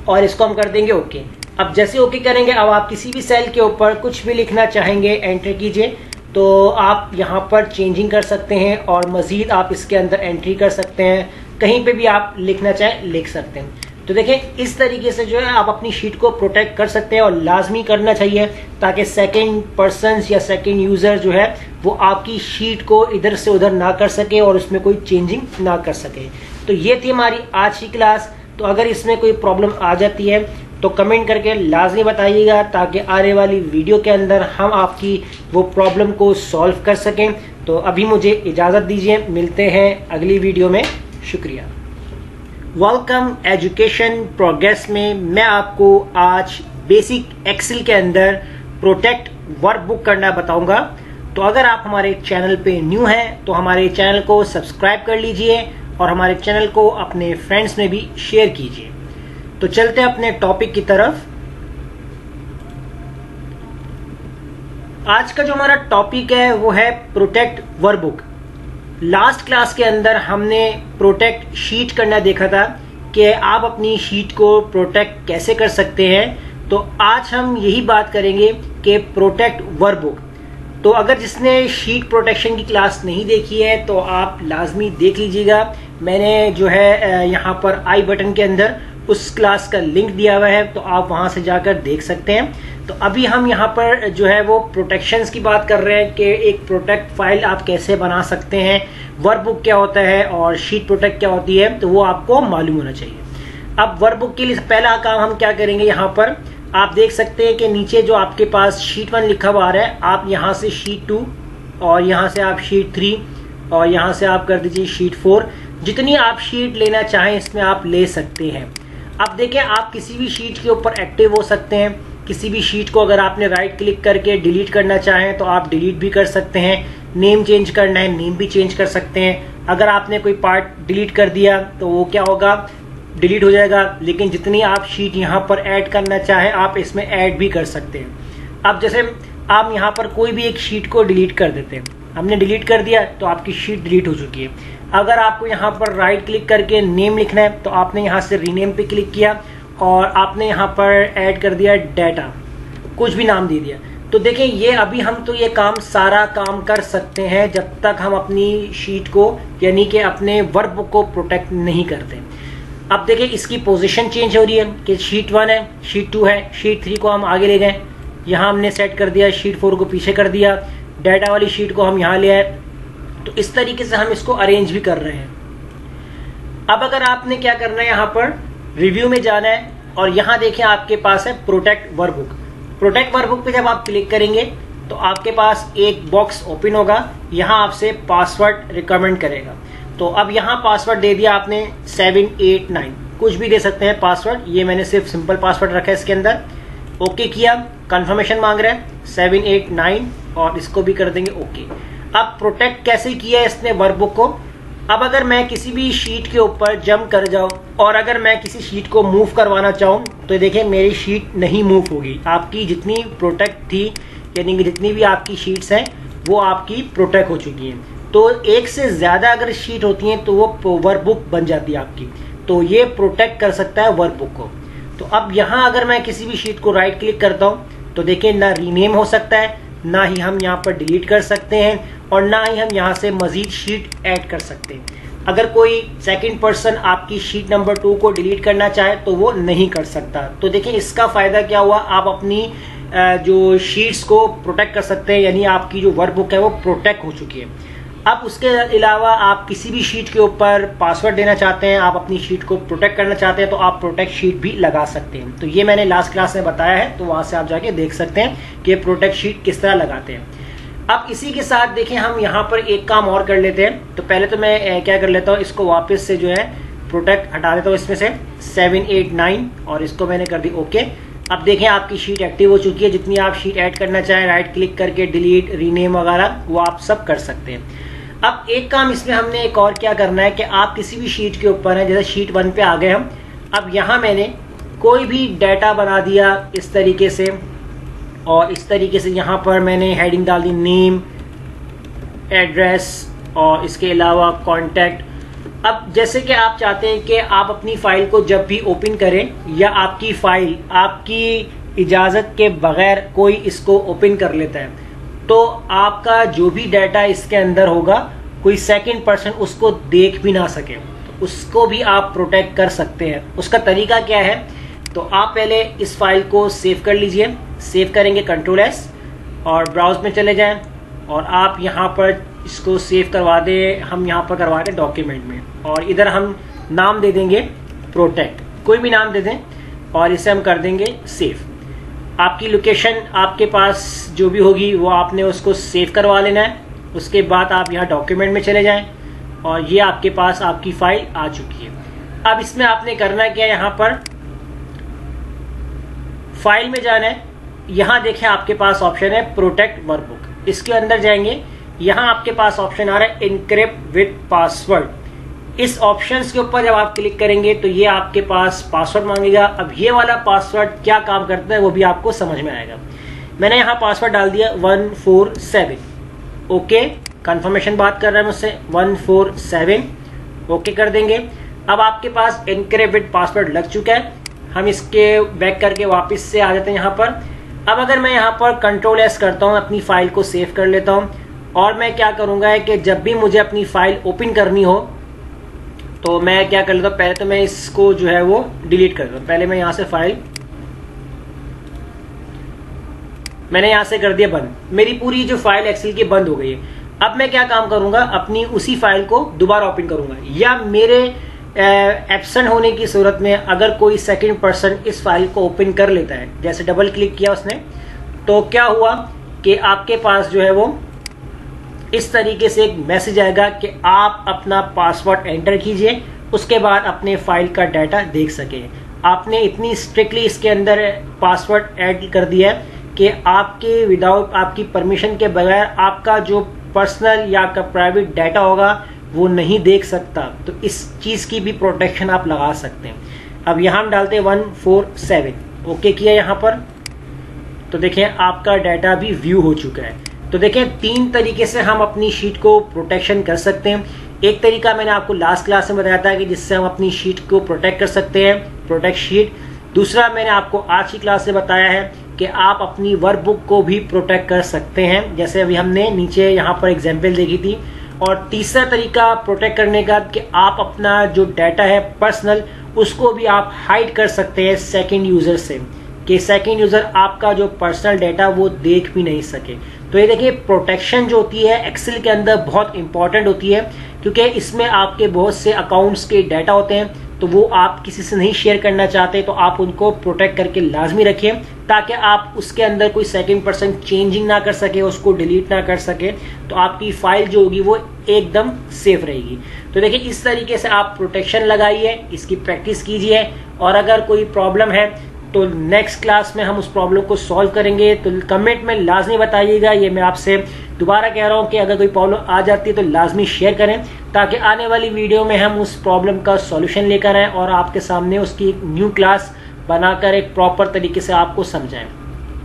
और इसको हम कर देंगे ओके। अब जैसे ओके करेंगे, अब आप किसी भी सेल के ऊपर कुछ भी लिखना चाहेंगे एंटर कीजिए, तो आप यहाँ पर चेंजिंग कर सकते हैं और मजीद आप इसके अंदर एंट्री कर सकते हैं, कहीं पे भी आप लिखना चाहें लिख सकते हैं। तो देखें इस तरीके से जो है आप अपनी शीट को प्रोटेक्ट कर सकते हैं और लाजमी करना चाहिए, ताकि सेकंड पर्सन या सेकंड यूजर जो है वो आपकी शीट को इधर से उधर ना कर सके और उसमें कोई चेंजिंग ना कर सके। तो ये थी हमारी आज की क्लास। तो अगर इसमें कोई प्रॉब्लम आ जाती है तो कमेंट करके लाजमी बताइएगा, ताकि आने वाली वीडियो के अंदर हम आपकी वो प्रॉब्लम को सॉल्व कर सकें। तो अभी मुझे इजाज़त दीजिए, मिलते हैं अगली वीडियो में। शुक्रिया। वेलकम एजुकेशन प्रोग्रेस में मैं आपको आज बेसिक एक्सेल के अंदर प्रोटेक्ट वर्कबुक करना बताऊंगा। तो अगर आप हमारे चैनल पे न्यू हैं तो हमारे चैनल को सब्सक्राइब कर लीजिए और हमारे चैनल को अपने फ्रेंड्स में भी शेयर कीजिए। तो चलते हैं अपने टॉपिक की तरफ। आज का जो हमारा टॉपिक है वो है प्रोटेक्ट वर्कबुक। लास्ट क्लास के अंदर हमने प्रोटेक्ट शीट करना देखा था कि आप अपनी शीट को प्रोटेक्ट कैसे कर सकते हैं। तो आज हम यही बात करेंगे कि प्रोटेक्ट वर्कबुक। तो अगर जिसने शीट प्रोटेक्शन की क्लास नहीं देखी है तो आप लाजमी देख लीजिएगा। मैंने जो है यहाँ पर आई बटन के अंदर उस क्लास का लिंक दिया हुआ है, तो आप वहां से जाकर देख सकते हैं। तो अभी हम यहाँ पर जो है वो प्रोटेक्शंस की बात कर रहे हैं कि एक प्रोटेक्ट फाइल आप कैसे बना सकते हैं, वर्कबुक क्या होता है और शीट प्रोटेक्ट क्या होती है, तो वो आपको मालूम होना चाहिए। अब वर्कबुक के लिए पहला काम हम क्या करेंगे, यहाँ पर आप देख सकते हैं कि नीचे जो आपके पास शीट 1 लिखा हुआ आ रहा है, आप यहाँ से शीट 2 और यहाँ से आप शीट 3 और यहाँ से आप कर दीजिए शीट 4। जितनी आप शीट लेना चाहें इसमें आप ले सकते हैं। अब देखें, आप किसी भी शीट के ऊपर एक्टिव हो सकते हैं। किसी भी शीट को अगर आपने राइट क्लिक करके डिलीट करना चाहें तो आप डिलीट भी कर सकते हैं। नेम चेंज करना है, नेम भी चेंज कर सकते हैं। अगर आपने कोई पार्ट डिलीट कर दिया तो वो क्या होगा, डिलीट हो जाएगा। लेकिन जितनी आप शीट यहाँ पर ऐड करना चाहें आप इसमें ऐड भी कर सकते हैं। अब जैसे आप यहाँ पर कोई भी एक शीट को डिलीट कर देते हैं, हमने डिलीट कर दिया तो आपकी शीट डिलीट हो चुकी है। अगर आपको यहाँ पर राइट क्लिक करके नेम लिखना है तो आपने यहाँ से रीनेम पे क्लिक किया और आपने यहाँ पर ऐड कर दिया डाटा, कुछ भी नाम दे दिया। तो देखें, ये अभी हम तो ये काम सारा काम कर सकते हैं जब तक हम अपनी शीट को यानी कि अपने वर्कबुक को प्रोटेक्ट नहीं करते। अब देखें, इसकी पोजीशन चेंज हो रही है कि शीट 1 है, शीट 2 है, शीट 3 को हम आगे ले गए, यहाँ हमने सेट कर दिया, शीट 4 को पीछे कर दिया, डाटा वाली शीट को हम यहाँ ले आए। तो इस तरीके से हम इसको अरेंज भी कर रहे हैं। अब अगर आपने क्या करना है, यहाँ पर रिव्यू में जाना है और यहाँ देखें आपके पास है प्रोटेक्ट वर्कबुक। प्रोटेक्ट वर्कबुक पे जब आप क्लिक करेंगे तो आपके पास एक बॉक्स ओपन होगा, यहाँ आपसे पासवर्ड रिकमेंड करेगा। तो अब यहाँ पासवर्ड दे दिया आपने 789, कुछ भी दे सकते हैं पासवर्ड। ये मैंने सिर्फ सिंपल पासवर्ड रखा है इसके अंदर। ओके किया, कंफर्मेशन मांग रहा है 789 और इसको भी कर देंगे ओके। अब प्रोटेक्ट कैसे किया है इसने वर्कबुक को। अब अगर मैं किसी भी शीट के ऊपर जंप कर जाऊं और अगर मैं किसी शीट को मूव करवाना चाहूं तो देखिए मेरी शीट नहीं मूव होगी। आपकी जितनी प्रोटेक्ट थी यानी कि जितनी भी आपकी शीट्स हैं वो आपकी प्रोटेक्ट हो चुकी हैं। तो एक से ज्यादा अगर शीट होती हैं तो वो वर्कबुक बन जाती है आपकी। तो ये प्रोटेक्ट कर सकता है वर्कबुक को। तो अब यहाँ अगर मैं किसी भी शीट को राइट क्लिक करता हूँ तो देखिए ना रीनेम हो सकता है, ना ही हम यहाँ पर डिलीट कर सकते हैं और ना ही हम यहाँ से मजीद शीट ऐड कर सकते हैं। अगर कोई सेकंड पर्सन आपकी शीट नंबर 2 को डिलीट करना चाहे तो वो नहीं कर सकता। तो देखिए इसका फायदा क्या हुआ, आप अपनी जो शीट्स को प्रोटेक्ट कर सकते हैं, यानी आपकी जो वर्कबुक है वो प्रोटेक्ट हो चुकी है। अब उसके अलावा आप किसी भी शीट के ऊपर पासवर्ड देना चाहते हैं, आप अपनी शीट को प्रोटेक्ट करना चाहते हैं तो आप प्रोटेक्ट शीट भी लगा सकते हैं। तो ये मैंने लास्ट क्लास में बताया है, तो वहां से आप जाके देख सकते हैं कि प्रोटेक्ट शीट किस तरह लगाते हैं। अब इसी के साथ देखिए हम यहाँ पर एक काम और कर लेते हैं। तो पहले तो मैं क्या कर लेता हूँ, इसको वापस से जो है प्रोटेक्ट हटा देता हूँ इसमें से 789 और इसको मैंने कर दी ओके। अब देखें आपकी शीट एक्टिव हो चुकी है। जितनी आप शीट ऐड करना चाहें राइट क्लिक करके डिलीट, रीनेम वगैरह वो आप सब कर सकते हैं। अब एक काम इसमें हमने एक और क्या करना है कि आप किसी भी शीट के ऊपर है, जैसे शीट 1 पे आ गए हम। अब यहाँ मैंने कोई भी डाटा बना दिया इस तरीके से और इस तरीके से यहाँ पर मैंने हेडिंग डाल दी नेम, एड्रेस और इसके अलावा कॉन्टैक्ट। अब जैसे कि आप चाहते हैं कि आप अपनी फाइल को जब भी ओपन करें या आपकी फाइल आपकी इजाज़त के बगैर कोई इसको ओपन कर लेता है तो आपका जो भी डाटा इसके अंदर होगा कोई सेकंड पर्सन उसको देख भी ना सके, तो उसको भी आप प्रोटेक्ट कर सकते हैं। उसका तरीका क्या है, तो आप पहले इस फाइल को सेव कर लीजिए। सेव करेंगे Ctrl+S और ब्राउज में चले जाएं और आप यहाँ पर इसको सेव करवा दें। हम यहाँ पर करवा दें डॉक्यूमेंट में और इधर हम नाम दे देंगे प्रोटेक्ट, कोई भी नाम दे दें और इसे हम कर देंगे सेव। आपकी लोकेशन आपके पास जो भी होगी वो आपने उसको सेव करवा लेना है उसके बाद आप यहाँ डॉक्यूमेंट में चले जाएं और ये आपके पास आपकी फाइल आ चुकी है। अब इसमें आपने करना क्या, यहाँ पर फाइल में जाना है। यहाँ देखें आपके पास ऑप्शन है प्रोटेक्ट वर्कबुक, इसके अंदर जाएंगे। यहाँ आपके पास ऑप्शन आ रहा है इनक्रिप्ट विद पासवर्ड। इस ऑप्शन के ऊपर जब आप क्लिक करेंगे तो ये आपके पास पासवर्ड मांगेगा। अब ये वाला पासवर्ड क्या काम करता है वो भी आपको समझ में आएगा। मैंने यहाँ पासवर्ड डाल दिया 147। ओके, कंफर्मेशन बात कर रहा है मुझसे, 147 ओके कर देंगे। अब आपके पास इनक्रिप्ट विद पासवर्ड लग चुका है। हम इसके बैक करके वापस से आ जाते हैं यहाँ पर। अब अगर मैं यहाँ पर Ctrl+S करता हूँ, अपनी फाइल को सेव कर लेता हूँ और मैं क्या करूँगा है कि जब भी मुझे अपनी फाइल ओपन करनी हो तो मैं क्या कर लेता हूँ, पहले तो मैं इसको जो है वो डिलीट कर दूँ। पहले मैं यहाँ से फाइल मैंने यहाँ से कर दिया बंद, मेरी पूरी जो फाइल एक्सेल की बंद हो गई है। अब मैं क्या काम करूँगा, अपनी उसी फाइल को दोबारा ओपन करूँगा, या मेरे एब्सेंट होने की सूरत में अगर कोई सेकंड पर्सन इस फाइल को ओपन कर लेता है, जैसे डबल क्लिक किया उसने, तो क्या हुआ कि आपके पास जो है वो इस तरीके से एक मैसेज आएगा कि आप अपना पासवर्ड एंटर कीजिए, उसके बाद अपने फाइल का डाटा देख सके। आपने इतनी स्ट्रिक्टली इसके अंदर पासवर्ड ऐड कर दिया है कि आपके विदाउट आपकी परमिशन के बगैर आपका जो पर्सनल या आपका प्राइवेट डाटा होगा वो नहीं देख सकता। तो इस चीज़ की भी प्रोटेक्शन आप लगा सकते हैं। अब यहाँ हम डालते हैं 147, ओके किया यहाँ पर, तो देखें आपका डाटा भी व्यू हो चुका है। तो देखें 3 तरीके से हम अपनी शीट को प्रोटेक्शन कर सकते हैं। एक तरीका मैंने आपको लास्ट क्लास में बताया था कि जिससे हम अपनी शीट को प्रोटेक्ट कर सकते हैं, प्रोटेक्ट शीट। दूसरा मैंने आपको आज की क्लास से बताया है कि आप अपनी वर्कबुक को भी प्रोटेक्ट कर सकते हैं, जैसे अभी हमने नीचे यहाँ पर एग्जाम्पल देखी थी। और तीसरा तरीका प्रोटेक्ट करने का कि आप अपना जो डाटा है पर्सनल, उसको भी आप हाइड कर सकते हैं सेकंड यूजर से, कि सेकंड यूजर आपका जो पर्सनल डाटा वो देख भी नहीं सके। तो ये देखिए प्रोटेक्शन जो होती है एक्सेल के अंदर बहुत इंपॉर्टेंट होती है, क्योंकि इसमें आपके बहुत से अकाउंट्स के डाटा होते हैं, तो वो आप किसी से नहीं शेयर करना चाहते, तो आप उनको प्रोटेक्ट करके लाजमी रखिए ताकि आप उसके अंदर कोई सेकंड पर्सन चेंजिंग ना कर सके, उसको डिलीट ना कर सके, तो आपकी फाइल जो होगी वो एकदम सेफ रहेगी। तो देखिए इस तरीके से आप प्रोटेक्शन लगाइए, इसकी प्रैक्टिस कीजिए, और अगर कोई प्रॉब्लम है तो नेक्स्ट क्लास में हम उस प्रॉब्लम को सॉल्व करेंगे। तो कमेंट में लाजमी बताइएगा। ये मैं आपसे दोबारा कह रहा हूँ कि अगर कोई प्रॉब्लम आ जाती है तो लाजमी शेयर करें, ताकि आने वाली वीडियो में हम उस प्रॉब्लम का सॉल्यूशन लेकर आएँ और आपके सामने उसकी एक न्यू क्लास बनाकर एक प्रॉपर तरीके से आपको समझाएं।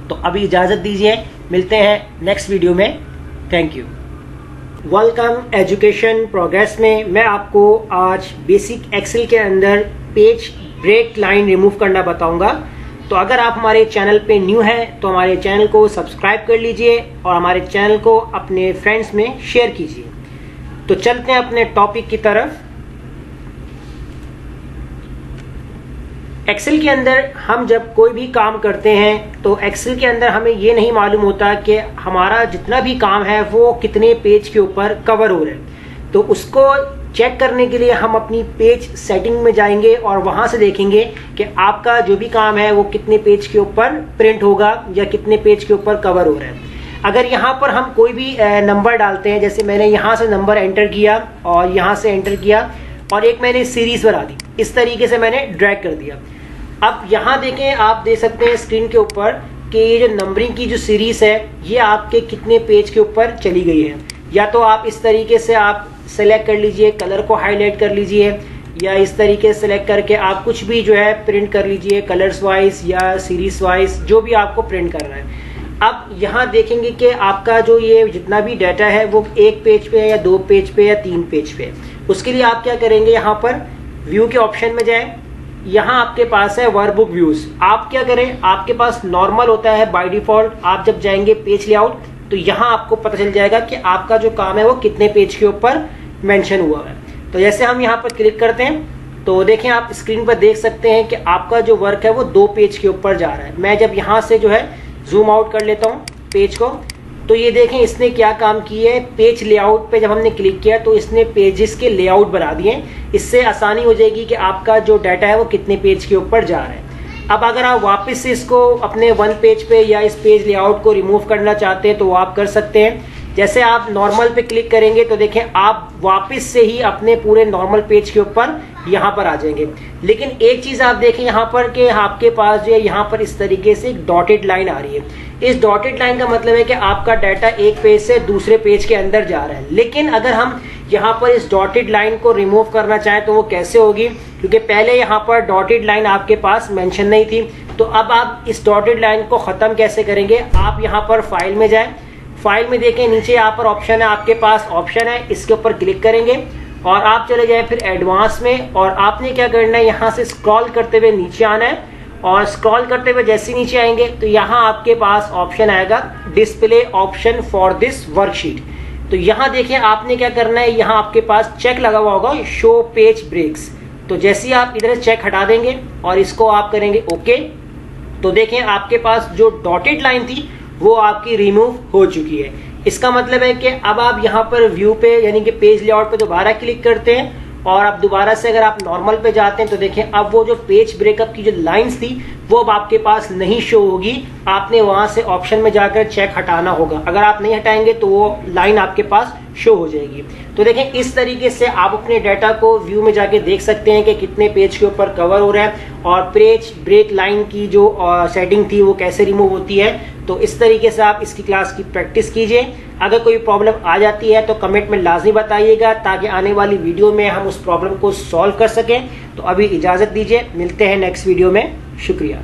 तो अभी इजाज़त दीजिए, मिलते हैं नेक्स्ट वीडियो में। Thank you. Welcome education progress में मैं आपको आज बेसिक एक्सेल के अंदर पेज ब्रेक लाइन रिमूव करना बताऊंगा। तो अगर आप हमारे चैनल पे न्यू हैं तो हमारे चैनल को सब्सक्राइब कर लीजिए और हमारे चैनल को अपने फ्रेंड्स में शेयर कीजिए। तो चलते हैं अपने टॉपिक की तरफ। एक्सेल के अंदर हम जब कोई भी काम करते हैं तो एक्सेल के अंदर हमें ये नहीं मालूम होता कि हमारा जितना भी काम है वो कितने पेज के ऊपर कवर हो रहा है। तो उसको चेक करने के लिए हम अपनी पेज सेटिंग में जाएंगे और वहां से देखेंगे कि आपका जो भी काम है वो कितने पेज के ऊपर प्रिंट होगा या कितने पेज के ऊपर कवर हो रहा है। अगर यहाँ पर हम कोई भी नंबर डालते हैं, जैसे मैंने यहाँ से नंबर एंटर किया और यहाँ से एंटर किया और एक मैंने सीरीज बना दी, इस तरीके से मैंने ड्रैग कर दिया। अब यहाँ देखें, आप देख सकते हैं स्क्रीन के ऊपर कि ये जो नंबरिंग की जो सीरीज है ये आपके कितने पेज के ऊपर चली गई है। या तो आप इस तरीके से आप सेलेक्ट कर लीजिए, कलर को हाईलाइट कर लीजिए, या इस तरीके से सेलेक्ट करके आप कुछ भी जो है प्रिंट कर लीजिए, कलर्स वाइज या सीरीज वाइज, जो भी आपको प्रिंट करना है। अब यहाँ देखेंगे कि आपका जो ये जितना भी डाटा है वो 1 पेज पे है या 2 पेज पे या 3 पेज पे। उसके लिए आप क्या करेंगे, यहाँ पर व्यू के ऑप्शन में जाएं, यहाँ आपके पास है वर्कबुक व्यूज। आप क्या करें, आपके पास नॉर्मल होता है बाय डिफॉल्ट। आप जब जाएंगे पेज लेआउट तो यहाँ आपको पता चल जाएगा कि आपका जो काम है वो कितने पेज के ऊपर मेंशन हुआ है। तो जैसे हम यहाँ पर क्लिक करते हैं तो देखें, आप स्क्रीन पर देख सकते हैं कि आपका जो वर्क है वो 2 पेज के ऊपर जा रहा है। मैं जब यहाँ से जो है जूम आउट कर लेता हूँ पेज को, तो ये देखें इसने क्या काम किया है। पेज लेआउट पे जब हमने क्लिक किया तो इसने पेजेस के लेआउट बना दिए। इससे आसानी हो जाएगी कि आपका जो डाटा है वो कितने पेज के ऊपर जा रहा है। अब अगर आप वापस से इसको अपने 1 पेज पे या इस पेज लेआउट को रिमूव करना चाहते हैं तो वो आप कर सकते हैं। जैसे आप नॉर्मल पे क्लिक करेंगे तो देखें आप वापस से ही अपने पूरे नॉर्मल पेज के ऊपर यहाँ पर आ जाएंगे। लेकिन एक चीज आप देखें यहाँ पर कि आपके पास जो है यहाँ पर इस तरीके से एक डॉटेड लाइन आ रही है। इस डॉटेड लाइन का मतलब है कि आपका डाटा एक पेज से दूसरे पेज के अंदर जा रहा है। लेकिन अगर हम यहाँ पर इस डॉटेड लाइन को रिमूव करना चाहें तो वो कैसे होगी, क्योंकि पहले यहाँ पर डॉटेड लाइन आपके पास मेंशन नहीं थी। तो अब आप इस डॉटेड लाइन को खत्म कैसे करेंगे, आप यहाँ पर फाइल में जाएं, फाइल में देखें नीचे यहाँ पर ऑप्शन है, आपके पास ऑप्शन है, इसके ऊपर क्लिक करेंगे और आप चले जाएं फिर एडवांस में। और आपने क्या करना है, यहाँ से स्क्रॉल करते हुए नीचे आना है और स्क्रॉल करते हुए जैसे नीचे आएंगे तो यहाँ आपके पास ऑप्शन आएगा display option for this worksheet. तो यहाँ देखिए आपने क्या करना है, यहाँ आपके पास चेक लगा हुआ होगा शो पेज ब्रेक्स। तो जैसे ही आप इधर चेक हटा देंगे और इसको आप करेंगे ओके, तो देखें आपके पास जो डॉटेड लाइन थी वो आपकी रिमूव हो चुकी है। इसका मतलब है कि अब आप यहाँ पर व्यू पे यानी कि पेज लेआउट पे दोबारा क्लिक करते हैं और अब दोबारा से अगर आप नॉर्मल पे जाते हैं तो देखें अब वो जो पेज ब्रेकअप की जो लाइंस थी वो अब आपके पास नहीं शो होगी। आपने वहां से ऑप्शन में जाकर चेक हटाना होगा, अगर आप नहीं हटाएंगे तो वो लाइन आपके पास शो हो जाएगी। तो देखें इस तरीके से आप अपने डाटा को व्यू में जाके देख सकते हैं कि कितने पेज के ऊपर कवर हो रहा है और पेज ब्रेक लाइन की जो सेटिंग थी वो कैसे रिमूव होती है। तो इस तरीके से आप इसकी क्लास की प्रैक्टिस कीजिए। अगर कोई प्रॉब्लम आ जाती है तो कमेंट में लाजमी बताइएगा ताकि आने वाली वीडियो में हम उस प्रॉब्लम को सॉल्व कर सकें। तो अभी इजाजत दीजिए, मिलते हैं नेक्स्ट वीडियो में। शुक्रिया।